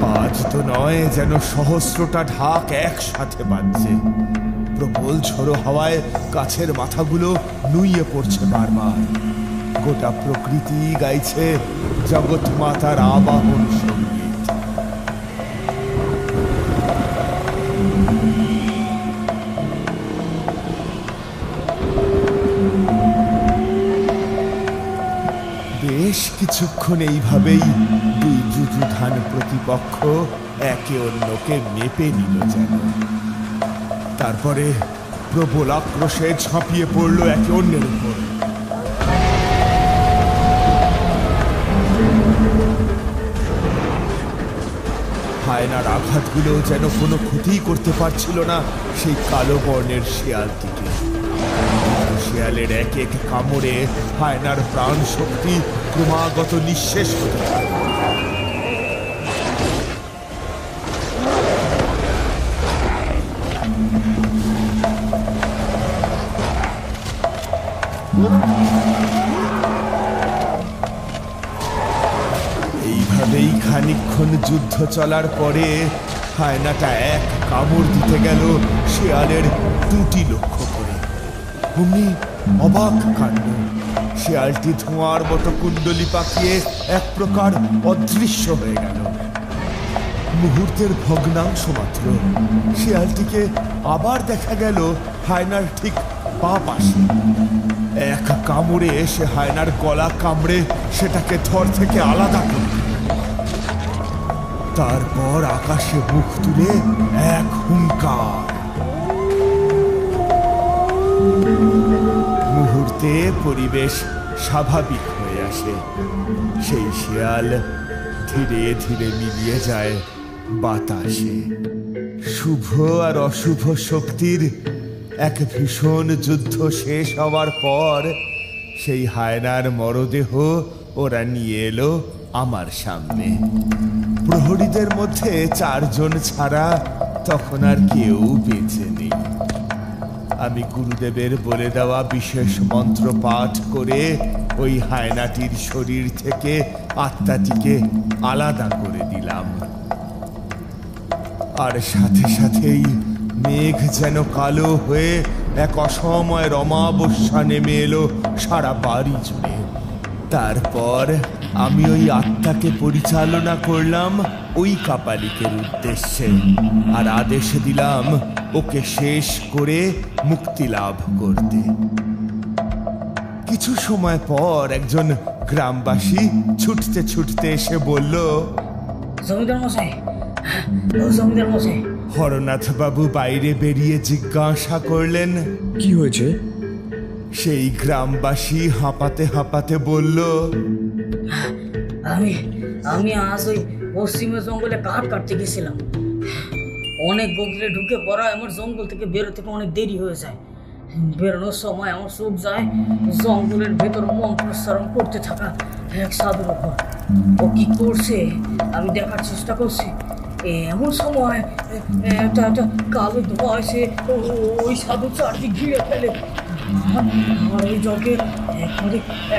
বাজ তো নয়, যেন সহস্রটা ঢাক একসাথে বাজছে। প্রবল ঝোড়ো হাওয়ায় গাছের মাথাগুলো নুইয়ে পড়ছে বারবার। গোটা প্রকৃতি গাইছে জগৎ মাতার আবাহন সঙ্গীত। বেশ কিছুক্ষণ এইভাবেই দুই যুযুধান প্রতিপক্ষ একে অন্যকে মেপে নিল যেন। তারপরে প্রবল আক্রোশে ঝাঁপিয়ে পড়ল একে অন্যের উপর। হায়নার আঘাতগুলো যেন কোনো ক্ষতিই করতে পারছিল না সেই কালো বর্ণের শিয়ালটিকে। শিয়ালের এক এক কামড়ে হায়নার প্রাণ শক্তি ক্রমাগত নিঃশেষ হতে থাকে। এইভাবেই খানিকক্ষণ যুদ্ধ চলার পরে হায়নাটা এক কামড় দিতে গেল শিয়ালের টুটি লক্ষ্য করে। অমনি অবাক কাণ্ড, শিয়ালটি ধোঁয়ার মতো কুণ্ডলি পাকিয়ে এক প্রকার অদৃশ্য হয়ে গেল। মুহূর্তের ভগ্নাংশ মাত্র শিয়ালটিকে আবার দেখা গেল হায়নার ঠিক পা পাশে। এক কামড়ে সে হায়নার গলা কামড়ে সেটাকে ধর থেকে আলাদা করে দিল। তারপর আকাশে মুখ তুলে এক হুঙ্কার। মুহূর্তে পরিবেশ স্বাভাবিক হয়ে আসে। সেই শিয়াল ধীরে ধীরে মিলিয়ে যায় বাতাসে। শুভ আর অশুভ শক্তির এক ভীষণ যুদ্ধ শেষ হওয়ার পর সেই হায়নার মরদেহ ওরা নিয়ে এলো আমার সামনে। প্রহরীদের মধ্যে 4 জন ছাড়া তখন আর কেউ বেঁচে নেই। আমি গুরুদেবের বলে দেওয়া বিশেষ মন্ত্র পাঠ করে ওই হায়নাটির শরীর থেকে আত্মাটিকে আলাদা করে দিলাম। আর সাথে সাথেই মেঘ যেন কালো হয়ে এক অসময়ের অমাবস্যা নেমে এলো সারা বাড়ি জুড়ে। তারপর আমি ওই আত্মাকে পরিচালনা করলাম ওই কাপালিকের উদ্দেশ্যে, আর আদেশ দিলাম ওকে শেষ করে মুক্তি লাভ করতে। কিছু সময় পর একজন গ্রামবাসী ছুটতে ছুটতে এসে বলল, জমিদার মশাই, জমিদার মশাই। হরনাথ বাবু বাইরে বেরিয়ে জিজ্ঞাসা করলেন, কি হয়েছে? সেই গ্রামবাসী হাঁপাতে হাঁপাতে বলল, আমি আজ ওই পশ্চিমের জঙ্গলে কাঠ কাটতে গেছিলাম। অনেক গভীরে ঢুকে পড়া আমার জঙ্গল থেকে বেরোতে অনেক দেরি হয়ে যায়। বেরোনোর সময় আমার চোখ যায় জঙ্গলের ভেতর মন্ত্রোচ্চারণ করতে থাকা এক সাধুর উপর। ও কি করছে আমি দেখার চেষ্টা করছি। এমন সময় একটা কালো ধোঁয়া এসে ওই সাধু চারদিক ঘিরে ফেলে। আমার ওই জগে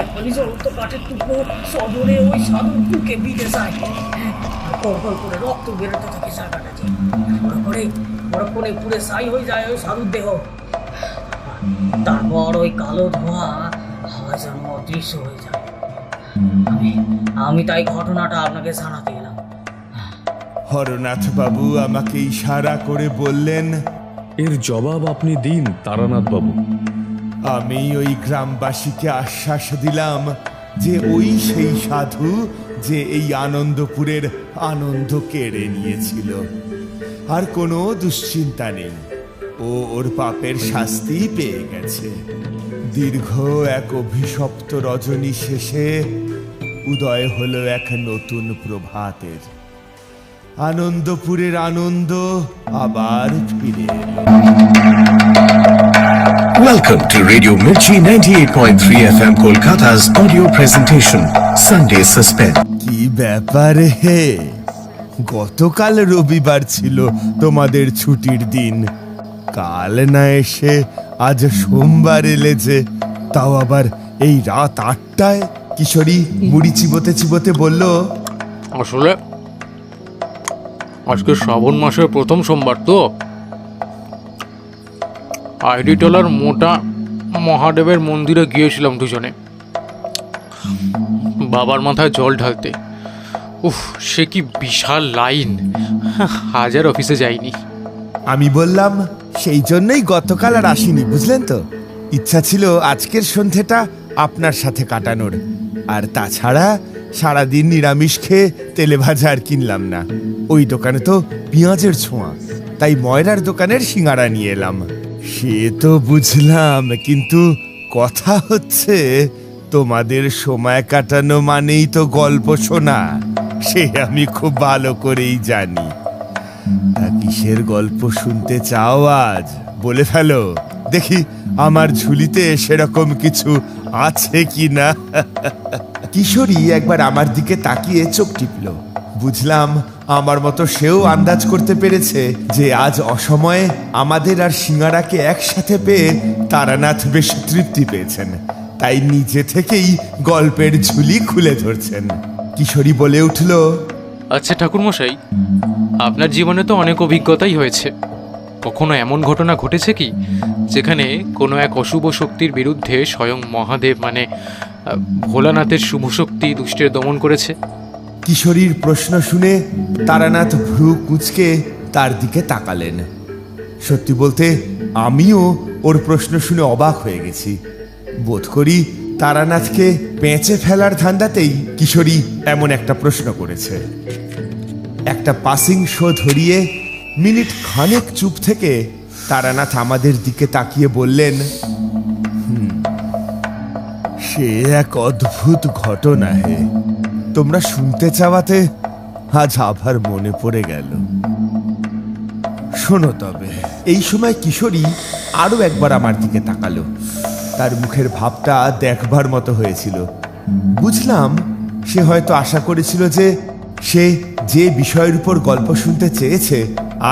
এখনই জ্বলন্ত কাঠের টুকরো সদরে ওই সাধুর বুকে বিঁধে যায়। কড়কড় করে রক্ত বেরোতে থাকে জায়গাটাতে। পরে পুরে ছাই হয়ে যায় ওই সাধুর দেহ। তারপর ওই কালো ধোঁয়া যেন অদৃশ্য হয়ে যায়। আমি তাই ঘটনাটা আপনাকে জানাতে এলাম। হরনাথ বাবু আমাকে ইশারা করে বললেন, এর জবাব আপনি দিন তারানাথ বাবু। আমি ওই গ্রামবাসীকে আশ্বাস দিলাম যে ওই সেই সাধু যে এই আনন্দপুরের আনন্দ কেড়ে নিয়েছিল। আর কোনো দুশ্চিন্তা নেই, ও ওর পাপের শাস্তি পেয়ে গেছে। দীর্ঘ এক অভিশপ্ত রজনী শেষে উদয় হলো এক নতুন প্রভাতের। আনন্দপুরের আনন্দ আবার ফিরে এলো। Welcome to Radio Mirchi 98.3 FM Kolkata's audio presentation, Sunday Suspense. কি ব্যাপারে হে, গতকাল রবিবার ছিল তোমাদের ছুটির দিন, কাল না এসে আজ সোমবার এলে যে, তাও আবার এই রাত 8টায়। কিশোরী মুড়ি চিবোতে চিবোতে বলল, আসলে আজকে শ্রাবণ মাসের প্রথম সোমবার তো, আইডিটলার মোটা মহাদেবের মন্দিরে গিয়েছিলাম দুজনে বাবার মাথায় জল ঢালতে। উফ, সে কি বিশাল লাইন, হাজার অফিসে যাইনি। আমি বললাম, সেই জন্যই গতকাল আর আসিনি, বুঝলেন তো। ইচ্ছা ছিল আজকের সন্ধেটা আপনার সাথে কাটানোর। আর তাছাড়া সারাদিন নিরামিষ খেয়ে তেলে ভাজা আর কিনলাম না। ওই দোকানে তো পেঁয়াজের ছোঁয়া, তাই ময়রার দোকানের সিঙ্গারা নিয়ে এলাম। সে তো বুঝলাম, কিন্তু কথা হচ্ছে তোমাদের সময় কাটানো মানেই তো গল্প শোনা। সে আমি খুব ভালো করেই জানি। তা কিসের গল্প শুনতে চাও আজ? বলে ফেলো, দেখি আমার ঝুলিতে সেরকম কিছু আছে কি না। কিশোরী একবার আমার দিকে তাকিয়ে চোখ টিপল। বুঝলাম আমার মতো সেও আন্দাজ করতে পেরেছে যে আজ অসময়ে আমাদের আর সিঙ্গারাকে একসাথে পেয়ে তারানাথ বেশ তৃপ্তি পেয়েছেন, তাই নিজে থেকেই গল্পের ঝুলি খুলে ধরছেন। কিশোরী বলে উঠল, আচ্ছা ঠাকুরমশাই, আপনার জীবনে তো অনেক অভিজ্ঞতাই হয়েছে। কখনো এমন ঘটনা ঘটেছে কি যেখানে কোনো এক অশুভ শক্তির বিরুদ্ধে স্বয়ং মহাদেব মানে ভোলানাথের শুভ শক্তি দুষ্টের দমন করেছে? কিশোরীর প্রশ্ন শুনে তারানাথ ভ্রু কুঁচকে তার দিকে তাকালেন। সত্যি বলতে আমিও ওর প্রশ্ন শুনে অবাক হয়ে গেছি। বোধ করি তারানাথকে পেঁচে ফেলার ধান্দাতেই কিশোরী এমন একটা প্রশ্ন করেছে। একটা পাসিং শো ধরিয়ে মিনিট খানেক চুপ থেকে তারানাথ আমাদের দিকে তাকিয়ে বললেন, সে এক অদ্ভুত ঘটনা হে, তোমরা শুনতে চাওয়াতে আজ আবার মনে পড়ে গেল। শোনো তবে। এই সময় কিশোরী আরো একবার আমার দিকে তাকালো। তার মুখের ভাবটা দেখবার মতো হয়েছিল। বুঝলাম সে হয়তো আশা করেছিল যে সে যে বিষয়ের উপর গল্প শুনতে চেয়েছে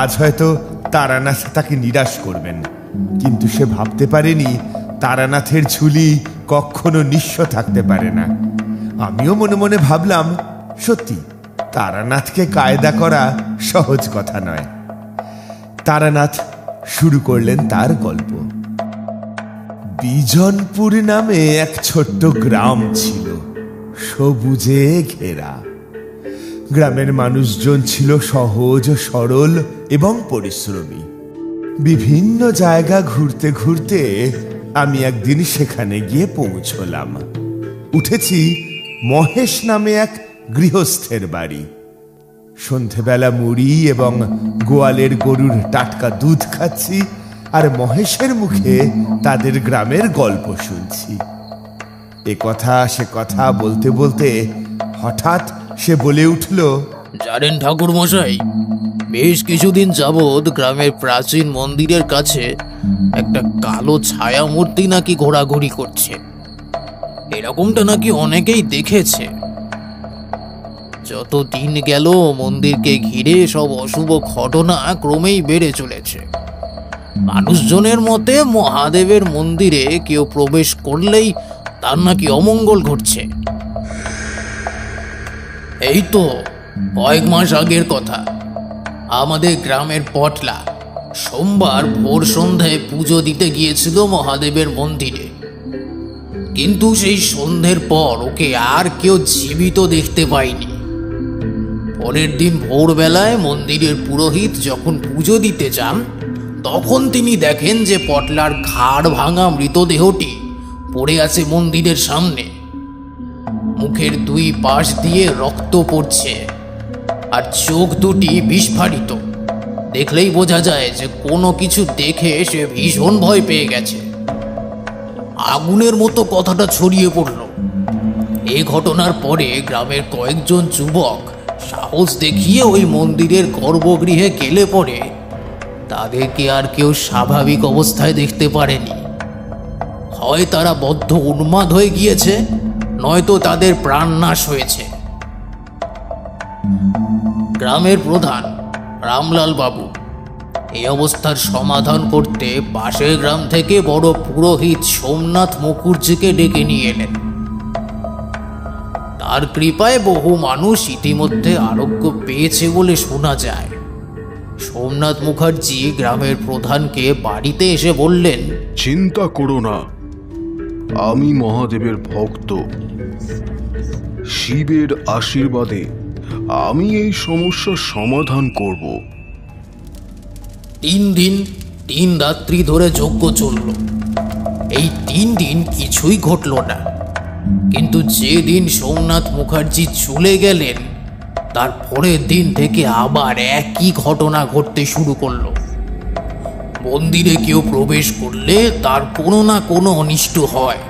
আজ হয়তো তারানাথ তাকে নিরাশ করবেন, কিন্তু সে ভাবতে পারেনি তারানাথের ঝুলি কখনো নিঃস্ব থাকতে পারে না। আমিও মনে মনে ভাবলাম, সত্যি তারানাথকে কায়দা করা সহজ কথা নয়। তারানাথ শুরু করলেন তার গল্প। বিজনপুর নামে এক ছোট্ট গ্রাম ছিল, সবুজে ঘেরা। গ্রামের মানুষজন ছিল সহজ, সরল এবং পরিশ্রমী। বিভিন্ন জায়গা ঘুরতে ঘুরতে আমি একদিন সেখানে গিয়ে পৌঁছলাম। উঠেছি মহেশ নামে এক গৃহস্থের বাড়ি। সন্ধেবেলা মুড়ি এবং গোয়ালের গরুর টাটকা দুধ খাচ্ছি আর মহেশের মুখে তাদের গ্রামের গল্প শুনছি। এ কথা সে কথা বলতে বলতে হঠাৎ সে বলে উঠল, জানেন ঠাকুর মশাই, বেশ কিছুদিন যাবৎ গ্রামের প্রাচীন মন্দিরের কাছে একটা কালো ছায়া মূর্তি নাকি ঘোরাঘুরি করছে। এরকমটা নাকি অনেকেই দেখেছে। যত দিন গেল মন্দিরকে ঘিরে সব অশুভ ঘটনা ক্রমেই বেড়ে চলেছে। মানুষজনের মতে মহাদেবের মন্দিরে কেউ প্রবেশ করলেই তার নাকি অমঙ্গল ঘটছে। এই তো কয়েক মাস আগের কথা, আমাদের গ্রামের পটলা সোমবার ভোর সন্ধ্যায় পুজো দিতে গিয়েছিল মহাদেবের মন্দিরে, কিন্তু সেই সন্ধ্যের পর ওকে আর কেউ জীবিত দেখতে পায়নি। পরের দিন ভোরবেলায় মন্দিরের পুরোহিত যখন পুজো দিতে যান তখন তিনি দেখেন যে পটলার ঘাড় ভাঙা মৃতদেহটি পড়ে আছে মন্দিরের সামনে। মুখের দুই পাশ দিয়ে রক্ত পড়ছে আর চোখ দুটি বিস্ফারিত। দেখলেই বোঝা যায় যে কোনো কিছু দেখে সে ভীষণ ভয় পেয়ে গেছে। আগুনের মতো কথাটা ছড়িয়ে পড়ল। এই ঘটনার পরে গ্রামের কয়েকজন যুবক সাহস দেখিয়ে ওই মন্দিরের গর্ভগৃহে গেলে পরে তাদেরকে আর কেউ স্বাভাবিক অবস্থায় দেখতে পারেনি। হয় তারা বদ্ধ উন্মাদ হয়ে গিয়েছে, নয়তো তাদের প্রাণ নাশ হয়েছে। গ্রামের প্রধান রামলাল বাবু এই অবস্থার সমাধান করতে পাশের গ্রাম থেকে বড় পুরোহিত সোমনাথ মুখার্জিকে ডেকে নিয়ে এলেন। তার কৃপায় বহু মানুষ ইতিমধ্যে আরোগ্য পেয়েছে বলে শোনা যায়। সোমনাথ মুখার্জি গ্রামের প্রধানকে বাড়িতে এসে বললেন, চিন্তা করো না, আমি মহাদেবের ভক্ত। শিবের আশীর্বাদে আমি এই সমস্যার সমাধান করব। 3 দিন 3 রাত্রি ধরে যজ্ঞ চলল। এই 3 দিন কিছুই ঘটল না, কিন্তু যেদিন সোমনাথ মুখার্জি চলে গেলেন তার পরের দিন থেকে আবার একই ঘটনা ঘটতে শুরু করলো। মন্দিরে কেউ প্রবেশ করলে তার কোনো না কোনো অনিষ্ট হয়।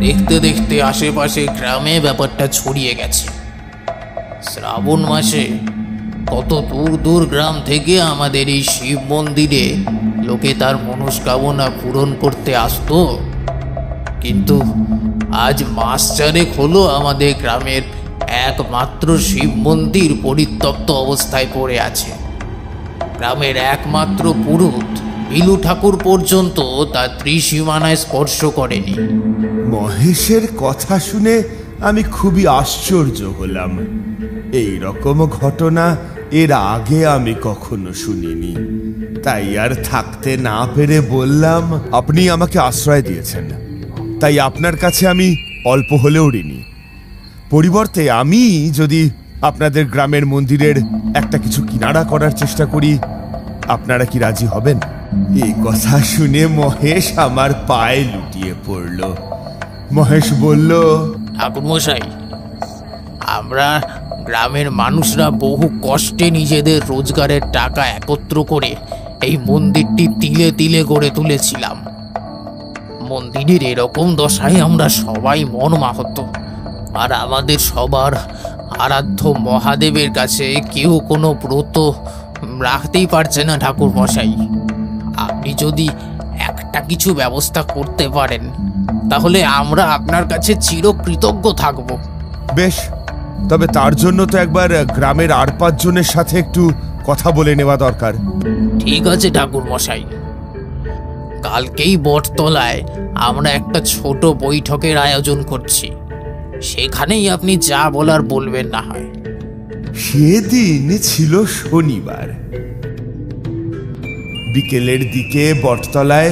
দেখতে দেখতে আশেপাশে গ্রামে ব্যাপারটা ছড়িয়ে গেছে। শ্রাবণ মাসে কত দূর দূর গ্রাম থেকে আমাদের এই শিব মন্দিরে লোকে তার মনস্কামনা পূরণ করতে আসতো, কিন্তু আজ মাস চারেক হলো আমাদের গ্রামের একমাত্র শিব মন্দির পরিত্যক্ত অবস্থায় পড়ে আছে। গ্রামের একমাত্র পুরোহিত বিলু ঠাকুর পর্যন্ত তার ত্রিসীমানায় স্পর্শ করেনি। মহেশের কথা শুনে আমি খুবই আশ্চর্য হলাম। এই রকম ঘটনা এর আগে আমি কখনো শুনিনি। তাই আর থাকতে না পেরে বললাম, আপনি আমাকে আশ্রয় দিয়েছেন, তাই আপনার কাছে আমি অল্প হলেও ঋণী। পরিবর্তে আমি যদি আপনাদের গ্রামের মন্দিরের একটা কিছু কিনারা করার চেষ্টা করি, আপনারা কি রাজি হবেন? এই কথা শুনে মহেশ আমার পায়ে লুটিয়ে পড়ল। মহেশ বলল, ঠাকুরমশাই, আমরা গ্রামের মানুষরা বহু কষ্টে নিজেদের রোজগারের টাকা একত্র করে এই মন্দিরটি তিলে তিলে গড়ে তুলেছিলাম। মন্দিরের এরকম দশায় আমরা সবাই মর্মাহত, আর আমাদের সবার আরাধ্য মহাদেবের কাছে কেউ কোনো ব্রত রাখতেই পারছে না। ঠাকুর মশাই, আপনি যদি একটা কিছু ব্যবস্থা করতে পারেন তাহলে আমরা আপনার কাছে চিরকৃতজ্ঞ থাকব। বেশ, তবে তার জন্য তো একবার গ্রামের আর 5 জনের সাথে একটু কথা বলে নেওয়া দরকার। ঠিক আছে ঠাকুর মশাই, কালকেই বটতলায় আমরা একটা ছোট বৈঠকের আয়োজন করছি, সেখানেই আপনি যা বলার বলবেন না হয়। সেদিন ছিল শনিবার। বিকেলের দিকে বটতলায়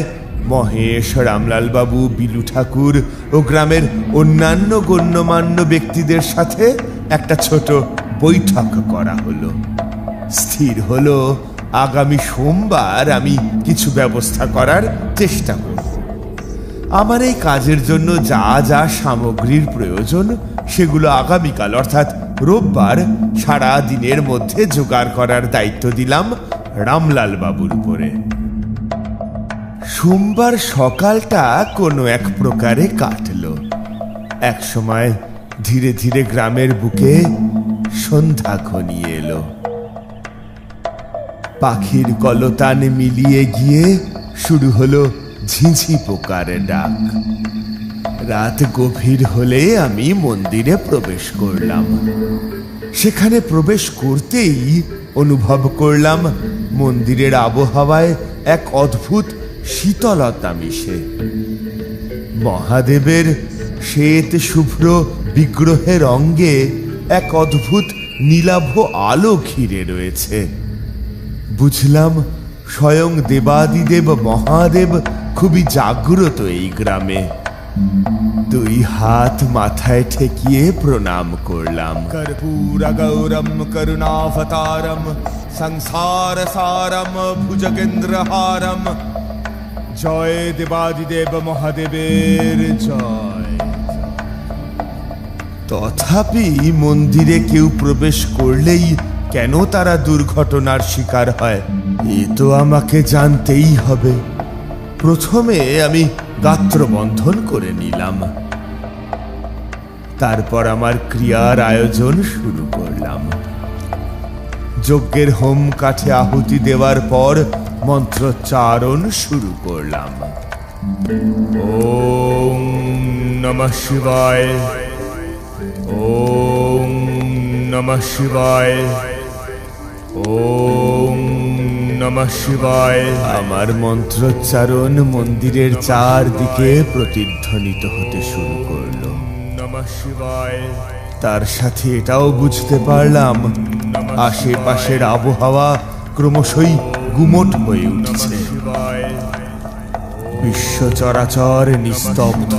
মহেশ, রামলাল বাবু, বিলু ঠাকুর ও গ্রামের অন্যান্য গণ্যমান্য ব্যক্তিদের সাথে একটা ছোট বৈঠক করা হলো। স্থির হলো আগামী সোমবার আমি কিছু ব্যবস্থা করার চেষ্টা করব। আমার এই কাজের জন্য যা যা সামগ্রীর প্রয়োজন সেগুলো আগামীকাল অর্থাৎ রোববার সারা দিনের মধ্যে জোগাড় করার দায়িত্ব দিলাম রামলাল বাবুর উপরে। সোমবার সকালটা কোনো এক প্রকারে কাটল। এক সময় ধীরে ধীরে গ্রামের বুকে সন্ধ্যা ঘনিয়ে এলো। পাখির কলতান মিলিয়ে গিয়ে শুরু হলো ঝিঝি পোকার ডাক। রাত গভীর হলে আমি মন্দিরে প্রবেশ করলাম। সেখানে প্রবেশ করতেই অনুভব করলাম মন্দিরের আবহাওয়ায় এক অদ্ভুত শীতলতা মিশে। মহাদেবের শ্বেত শুভ্র বিগ্রহের অঙ্গে এক অদ্ভুত নীলাভ আলো ঘিরে রয়েছে। বুঝলাম স্বয়ং দেবাদিদেব মহাদেব খুবই জাগ্রত এই গ্রামে। 2 হাত মাথায় ঠেকিয়ে প্রণাম করলাম। কর্পূর গৌরম করুণাবতারম সংসার সারম ভুজগেন্দ্রহারম, জয় দেবাদিদেব মহাদেবের জয়। তথাপি মন্দিরে কেউ প্রবেশ করলেই কেন তারা দুর্ঘটনার শিকার হয়, এ তো আমাকে জানতেই হবে। প্রথমে আমি গাত্রবন্ধন করে নিলাম, তারপর আমার ক্রিয়ার আয়োজন শুরু করলাম। যজ্ঞের হোম কাঠে আহুতি দেওয়ার পর মন্ত্রোচ্চারণ শুরু করলাম। ওম নমঃ শিবায়, ওম নমঃ শিবায়, ওম নমঃ শিবায়। আমার মন্ত্রোচ্চারণ মন্দিরের চারদিকে প্রতিধ্বনিত হতে শুরু করলো। নমঃ শিবায়। তার সাথে এটাও বুঝতে পারলাম আশেপাশের আবহাওয়া ক্রমশই গুমট হয়ে উঠছে। বিশ্ব চরাচর নিস্তব্ধ,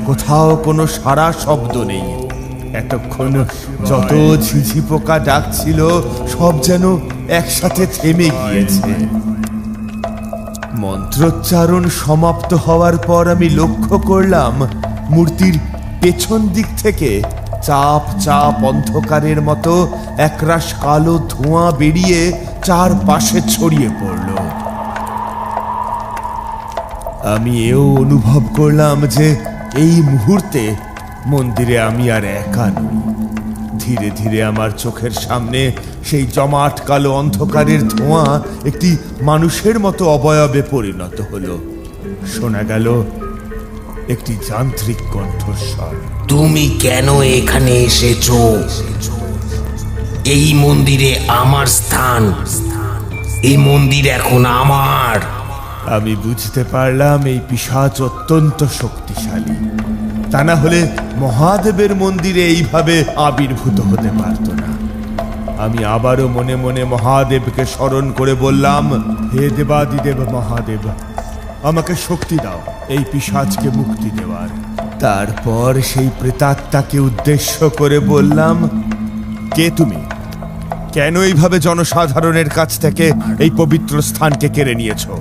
কোথাও কোনো সারা শব্দ নেই। এতক্ষণ যত ঝিঝি পোকা ডাকছিল সব যেন একসাথে থেমে গিয়েছে। মন্ত্রোচ্চারণ সমাপ্ত হওয়ার পর আমি লক্ষ্য করলাম মূর্তির পেছন দিক থেকে চাপ চাপ অন্ধকারের মতো একরাশ কালো ধোঁয়া বেরিয়ে চারপাশে ছড়িয়ে পড়ল। আমি এও অনুভব করলাম যে এই মুহূর্তে মন্দিরে আমি আর একা নই। ধীরে ধীরে আমার চোখের সামনে সেই জমাট কালো অন্ধকারের ধোঁয়া একটি মানুষের মতো অবয়বে পরিণত হলো। শোনা গেল একটি যান্ত্রিক কণ্ঠস্বর। তুমি কেন এখানে এসেছো? এই মন্দিরে আমার স্থান, এই মন্দির এখন আমার। আমি বুঝতে পারলাম এই পিশাচ অত্যন্ত শক্তিশালী, তা না হলে মহাদেবের মন্দিরে এইভাবে আবির্ভূত হতে পারত না। আমি আবারও মনে মনে মহাদেবকে স্মরণ করে বললাম, হে দেবাদিদেব মহাদেব, আমাকে শক্তি দাও এই পিশাচকে মুক্তি দেওয়ার। তারপর সেই প্রেতাত্মাকে উদ্দেশ্য করে বললাম, কে তুমি? কেন এইভাবে জনসাধারণের কাছ থেকে এই পবিত্র স্থানকে কেড়ে নিয়েছো?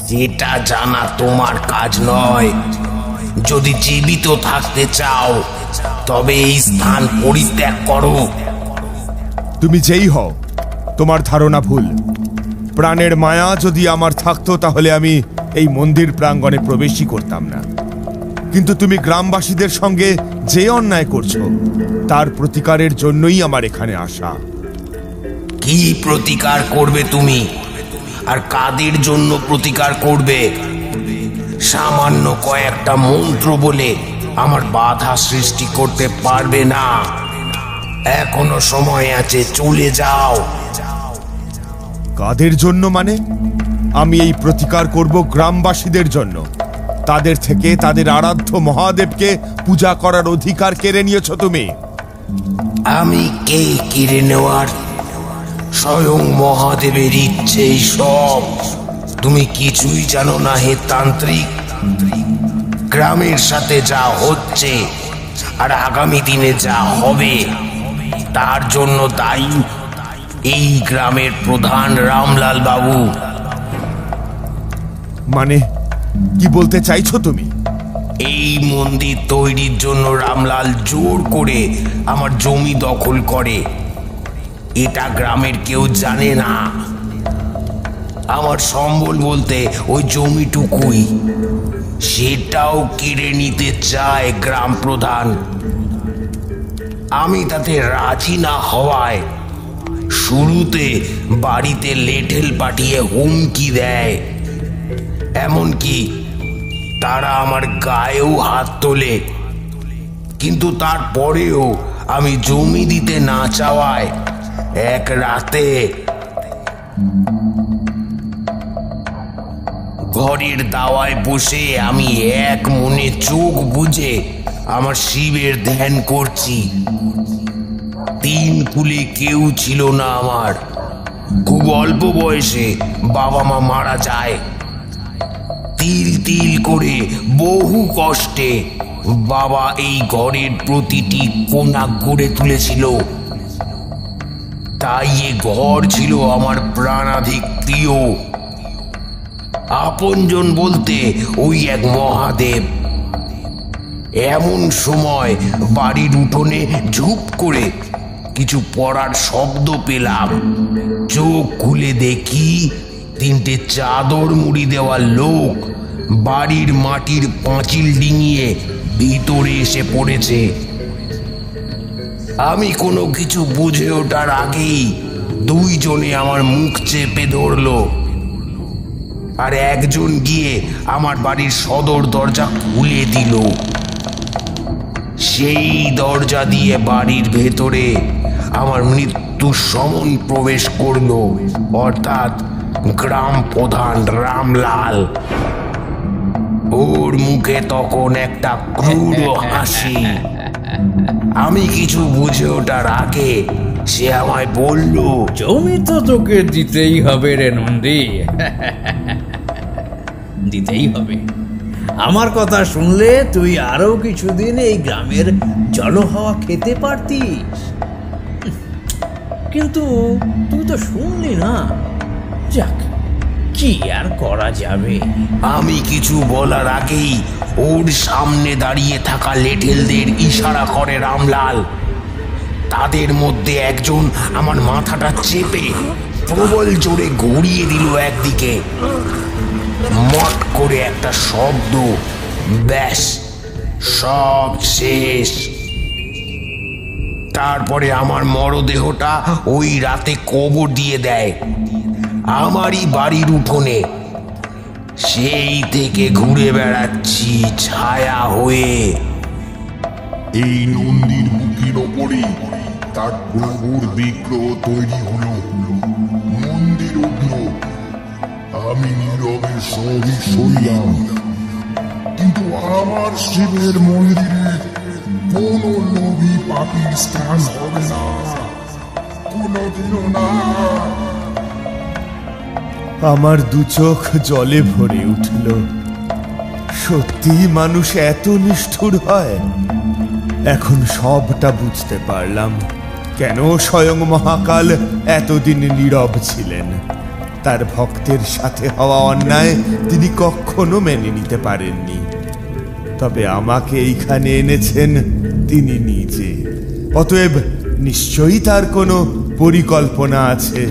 সেটা জানা তোমার কাজ নয়। যদি জীবিত থাকতে চাও তবে এই স্থান পরিত্যাগ করো। তুমি যেই হও, তোমার ধারণা ভুল। প্রাণের মায়া যদি আমার থাকতো তাহলে আমি এই মন্দির প্রাঙ্গণে প্রবেশই করতাম না। কিন্তু তুমি গ্রামবাসীদের সঙ্গে যে অন্যায় করছো তার প্রতিকারের জন্যই আমার এখানে আসা। কি প্রতিকার করবে তুমি? আর কাদের জন্য প্রতিকার করবে? সামান্য কয়েকটা মন্ত্র বলে আমার বাধা সৃষ্টি করতে পারবে না। এখনো সময় আছে, চলে যাও। কাদের জন্য মানে? আমি এই প্রতিকার করব গ্রামবাসীদের জন্য। তাদের থেকে তাদের আরাধ্য মহাদেবকে পূজা করার অধিকার কেড়ে নিয়েছো তুমি। আমি কে কেড়ে নেওয়ার? স্বয়ং মহাদেবের ইচ্ছেই সব। তুমি কিছুই জানো না হে তান্ত্রিক। গ্রামের সাথে যা হচ্ছে আর আগামী দিনে যা হবে তার জন্য দায়ী এই গ্রামের প্রধান রামলাল বাবু। মানে কি বলতে চাইছো তুমি? এই মন্দির তৈরির জন্য রামলাল জোর করে আমার জমি দখল করে। এটা গ্রামের কেউ জানে না। আমার সম্বল বলতে ওই জমিটুকুই, সেটাও কেড়ে নিতে চায় গ্রাম প্রধান। আমি তাতে রাজি না হওয়ায় শুরুতে বাড়িতে লেঠেল পাঠিয়ে হুমকি দেয়। এমনকি তারা আমার গায়েও হাত তোলে। কিন্তু তারপরেও আমি জমি দিতে না চাওয়ায় এক রাতে ঘরের দাওয়ায় বসে আমি এক মনে চোখ বুজে আমার শিবের ধ্যান করছি। 3 কুলে কেউ ছিল না আমার। খুব অল্প বয়সে বাবা মা মারা যায়। তিল তিল করে বহু কষ্টে বাবা এই ঘরের প্রতিটি কোণা গড়ে তুলেছিল। তাই এ ঘর ছিল আমার প্রাণাধিক প্রিয়। আপনজন বলতে ওই এক মহাদেব। এমন সময় বাড়ির উঠোনে ঝুপ করে কিছু পড়ার শব্দ পেলাম। চোখ খুলে দেখি 3টে চাদর মুড়ি দেওয়া লোক বাড়ির মাটির পাঁচিল ডিঙিয়ে ভিতরে এসে পড়েছে। আমি কোনো কিছু বুঝে ওঠার আগেই 2 জনে আমার মুখ চেপে ধরলো, আর একজন গিয়ে আমার বাড়ির সদর দরজা খুলে দিল। সেই দরজা দিয়ে বাড়ির ভেতরে আমার মৃত্যু সমন প্রবেশ করলো, অর্থাৎ গ্রাম প্রধান রামলাল। ওর মুখে তখন একটা ক্রূর হাসি। আমি কিছু বুঝে ওঠার আগে সে আমায় বলল, জমি তো তোকে দিতেই হবে রে নন্দী, দিতেই হবে। আমার কথা শুনলে তুই আরো কিছুদিন এই গ্রামের জলহাওয়া খেতে পারতিস, কিন্তু তুই তো শুনলি না। যাক, কি আর করা যাবে। আমি কিছু বলার আগেই ওর সামনে দাঁড়িয়ে থাকা লেঠেলদের ইশারা করে রামলাল। তাদের মধ্যে একজন আমার মাথাটা চেপে প্রবল জোরে ঘুরিয়ে দিল একদিকে। মট করে একটা শব্দ, ব্যাস সব শেষ। তারপরে আমার মরদেহটা ওই রাতে কবর দিয়ে দেয় আমারই বাড়ির উঠোনে। সেই থেকে ঘুরে বেড়াচ্ছি ছায়া হয়ে। এই নন্দীর বুকের ওপরে তার প্রভুর বিগ্রহ তৈরি হলো, মন্দির উঠল, আমি নীরবে সবই সইলাম। কিন্তু আমার শিবের মন্দিরে কোন লোভী পাপীর স্থান হবে না, কোনদিনও না। আমার দু চোখ জলে ভরে উঠল। সত্যি মানুষ এত নিষ্ঠুর হয়? এখন সবটা বুঝতে পারলাম কেন স্বয়ং মহাকাল এতদিন নীরব ছিলেন। তার ভক্তের সাথে হওয়া অন্যায় তিনি কখনো মেনে নিতে পারেননি। তবে আমাকে এইখানে এনেছেন তিনি নিজে, অতএব নিশ্চয়ই তার কোনো পরিকল্পনা আছে।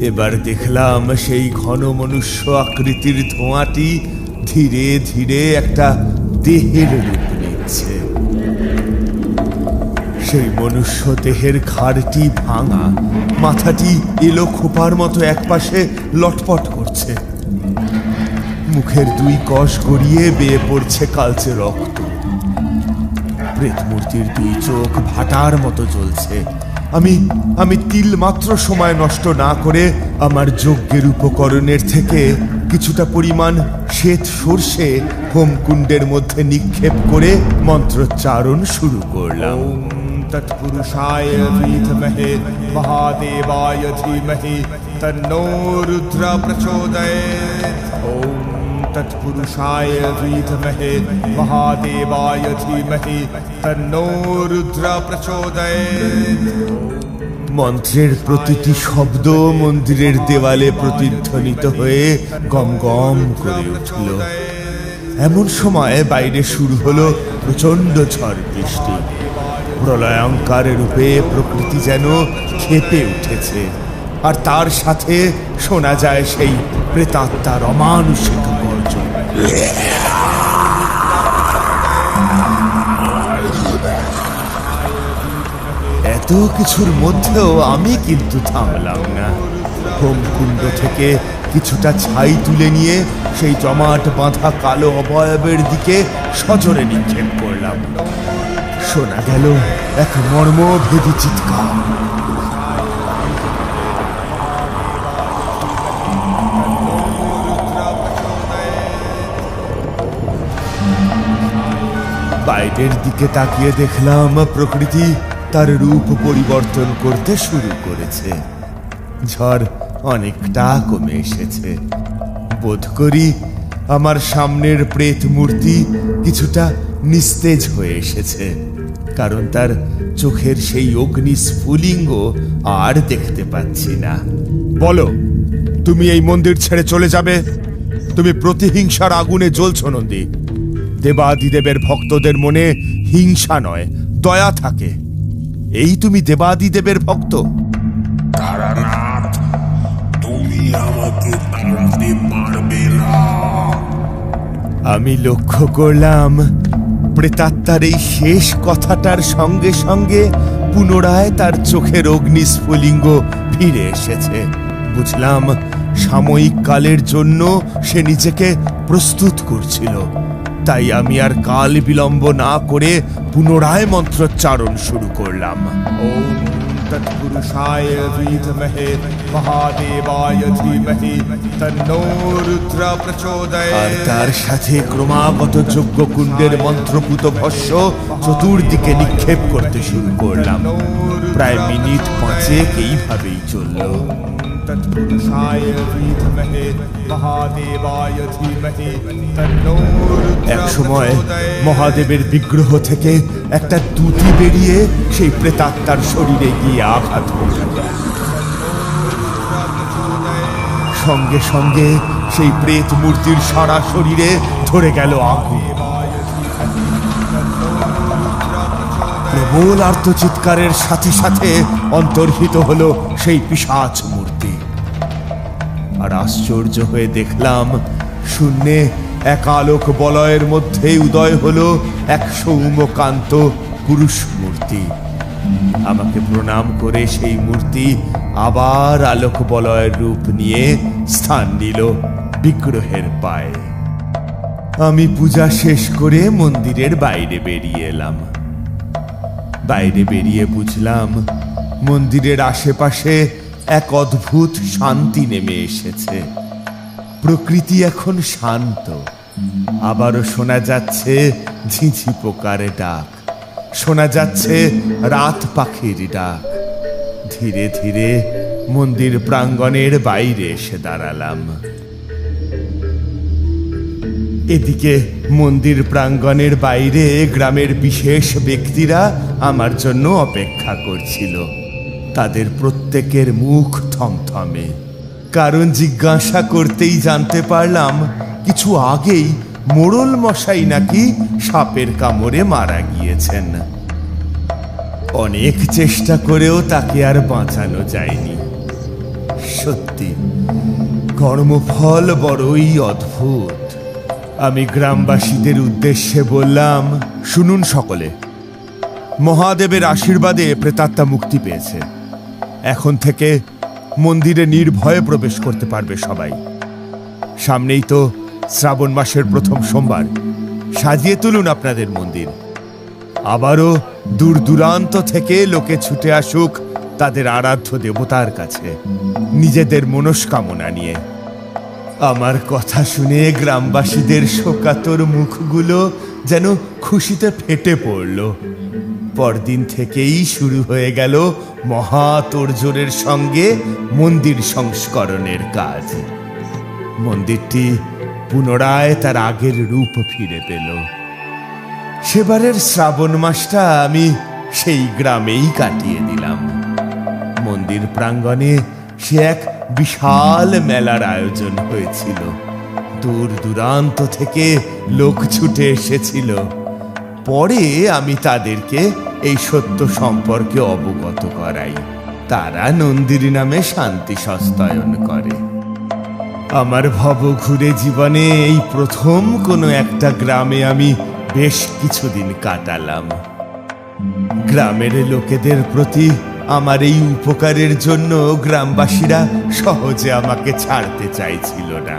এবার দেখলাম সেই ঘন মনুষ্য আকৃতির ধোঁয়াটি ধীরে ধীরে একটা দেহের রূপ নিচ্ছে। সেই মনুষ্য দেহের ঘাড়টি ভাঙা, মাথাটি এলো খোপার মতো একপাশে লটপট করছে, মুখের দুই কষ গড়িয়ে বেয়ে পড়ছে কালচে রক্ত। প্রেতমূর্তির দুই চোখ ভাটার মতো জ্বলছে। আমি তিল মাত্র সময় নষ্ট না করে আমার যজ্ঞের উপকরণের থেকে কিছুটা পরিমাণ শ্বেত সর্ষে হোমকুণ্ডের মধ্যে নিক্ষেপ করে মন্ত্রোচ্চারণ শুরু করলাম। তৎপুরুষায় বিদ্মহে মহাদেবায় ধীমহি তন্নো রুদ্র প্রচোদয়াৎ। ওম তৎপুরুষায় বিদ্মহে মহাদেবায় ধীমহি তন্নো রুদ্র প্রচোদয়াৎ। মন্ত্রের প্রতিটি শব্দ মন্দিরের দেওয়ালে প্রতিধ্বনিত হয়ে গম গম করে উঠল। এমন সময় বাইরে শুরু হলো প্রচণ্ড ঝড় বৃষ্টি। প্রলয়ঙ্কার রূপে প্রকৃতি যেন ক্ষেপে উঠেছে, আর তার সাথে শোনা যায় সেই প্রেতাত্মার অমানুষিক গর্জন। এত কিছুর মধ্যেও আমি কিন্তু থামলাম না। হোমকুণ্ড থেকে কিছুটা ছাই তুলে নিয়ে সেই জমাট বাঁধা কালো অবয়বের দিকে সজোরে নিক্ষেপ করলাম। শোনা গেল এক মর্মভেদী চিৎকার। বাইরের দিকে তাকিয়ে দেখলাম প্রকৃতি তার রূপ পরিবর্তন করতে শুরু করেছে। ঝড় অনেকটা কমে এসেছে। বোধ করি আমার সামনের প্রেত মূর্তি কিছুটা নিস্তেজ হয়ে এসেছে, কারণ তার চোখের সেই অগ্নি স্ফুলিঙ্গ আর দেখতে পাচ্ছি না। বলো, তুমি এই মন্দির ছেড়ে চলে যাবে? তুমি প্রতিহিংসার আগুনে জ্বলছ নন্দী। দেবাদিদেবের ভক্তদের মনে হিংসা নয়, দয়া থাকে। এই তুমি দেবাদিদেবের ভক্ত? তারানাথ, তুমি আমাকে তাড়াতে পারবে না। আমি লক্ষ্য করলাম প্রেতাত্মার এই শেষ কথাটার সঙ্গে সঙ্গে পুনরায় তার চোখের অগ্নিস্ফুলিঙ্গ ফিরে এসেছে। বুঝলাম সাময়িক কালের জন্য সে নিজেকে প্রস্তুত করছিল। তাই আমি আর কাল বিলম্ব না করে পুনরায় মন্ত্রোচ্চারণ শুরু করলাম। ওম তৎপুরুষায় বিদ্মহে মহাদেবায় ধীমহি তন্নো রুদ্র প্রচোদয়াৎ। আর তার সাথে ক্রমাগত যজ্ঞকুণ্ডের মন্ত্রপুত ভস্য চতুর্দিকে নিক্ষেপ করতে শুরু করলাম। প্রায় মিনিট 5 এইভাবেই চলল। এক সময় মহাদেবের বিগ্রহ থেকে একটা দ্যুতি বেরিয়ে সেই প্রেতাত্মার শরীরে গিয়ে আঘাত করল। সঙ্গে সঙ্গে সেই প্রেত মূর্তির সারা শরীরে ধরে গেল আগুন। প্রবল আর্তচিৎকারের সাথে সাথে অন্তর্হিত হলো সেই পিশাচ মূর্তি। আর আশ্চর্য হয়ে দেখলাম শূন্যে এক আলোক বলয়ের মধ্যে উদয় হলো এক সৌম্যকান্ত পুরুষ মূর্তি। আমাকে প্রণাম করে সেই মূর্তি আবার আলোক বলয়ের রূপ নিয়ে স্থান নিল বিগ্রহের পায়ে। আমি পূজা শেষ করে মন্দিরের বাইরে বেরিয়ে এলাম। বাইরে বেরিয়ে বুঝলাম মন্দিরের আশেপাশে এক অদ্ভুত শান্তি নেমে এসেছে। প্রকৃতি এখন শান্ত। আবারও শোনা যাচ্ছে ঝিঝি পোকার ডাক, শোনা যাচ্ছে রাত পাখির ডাক। ধীরে ধীরে মন্দির প্রাঙ্গণের বাইরে এসে দাঁড়ালাম। এদিকে মন্দির প্রাঙ্গণের বাইরে গ্রামের বিশেষ ব্যক্তিরা আমার জন্য অপেক্ষা করছিল। তাদের প্রত্যেকের মুখ থমথমে, কারণ জিজ্ঞাসা করতেই জানতে পারলাম কিছু আগেই মোড়ল মশাই নাকি সাপের কামড়ে মারা গিয়েছেন। অনেক চেষ্টা করেও তাকে আর বাঁচানো যায়নি। সত্যি কর্মফল বড়ই অদ্ভুত। আমি গ্রামবাসীদের উদ্দেশ্যে বললাম, শুনুন সকলে, মহাদেবের আশীর্বাদে প্রেতাত্মা মুক্তি পেয়েছে। এখন থেকে মন্দিরে নির্ভয়ে প্রবেশ করতে পারবে সবাই। সামনেই তো শ্রাবণ মাসের প্রথম সোমবার। সাজিয়ে তুলুন আপনাদের মন্দির। আবারও দূর দূরান্ত থেকে লোকে ছুটে আসুক তাদের আরাধ্য দেবতার কাছে নিজেদের মনস্কামনা নিয়ে। আমার কথা শুনে গ্রামবাসীদের শোকাতুর মুখগুলো যেন খুশিতে ফেটে পড়ল। পরদিন থেকেই শুরু হয়ে গেল মহা তোড়জোড়ের সঙ্গে মন্দির সংস্করণের কাজ। মন্দিরটি পুনরায় তার আগের রূপ ফিরে পেল। সেবারের শ্রাবণ মাসটা আমি সেই গ্রামেই কাটিয়ে দিলাম। মন্দির প্রাঙ্গণে সে এক বিশাল মেলার আয়োজন হয়েছিল। দূর দূরান্ত থেকে লোক ছুটে এসেছিল। পরে আমি তাদেরকে এই সত্য সম্পর্কে অবগত করাই। তারা নন্দিনী নামে শান্তি সস্তায়ন করে। আমার ভবঘুরে জীবনে এই প্রথম কোনো একটা গ্রামে আমি বেশ কিছুদিন কাটালাম। গ্রামের লোকেদের প্রতি আমার এই উপকারের জন্য গ্রামবাসীরা সহজে আমাকে ছাড়তে চাইছিল না।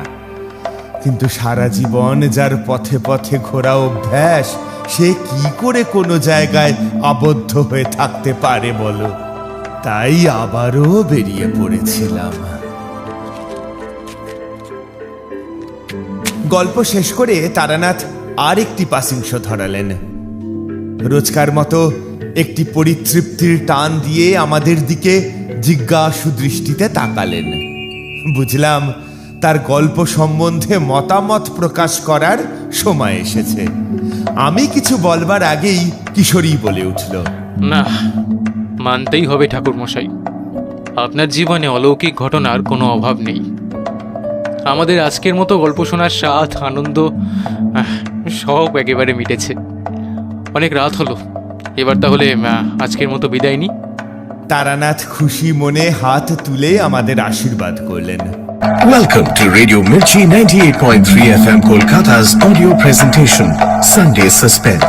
কিন্তু সারা জীবন যার পথে পথে ঘোরা অভ্যাস, সে কি করে কোনো জায়গায় আবদ্ধ হয়ে থাকতে পারে বলো? তাই আবারও বেরিয়ে পড়েছিলাম। গল্প শেষ করে তারানাথ আর একটি পাসিং শো ধরালেন। রোজকার মতো একটি পরিতৃপ্তির টান দিয়ে আমাদের দিকে জিজ্ঞাসু দৃষ্টিতে তাকালেন। বুঝলাম তার গল্প সম্বন্ধে মতামত প্রকাশ করার সময় এসেছে। আমি কিছু বলবার আগেই কিশোরী বলে উঠল, না, মানতেই হবে ঠাকুরমশাই, আপনার জীবনে অলৌকিক ঘটনার কোনো অভাব নেই। আমাদের আজকের মতো গল্প শোনার স্বাদ, আনন্দ সব একেবারে মিটেছে। অনেক রাত হলো, এবার তাহলে আজকের মতো বিদায় নিই। তারানাথ খুশি মনে হাত তুলে আমাদের আশীর্বাদ করলেন। Welcome to Radio Mirchi 98.3 FM Kolkata's audio presentation, Sunday Suspense.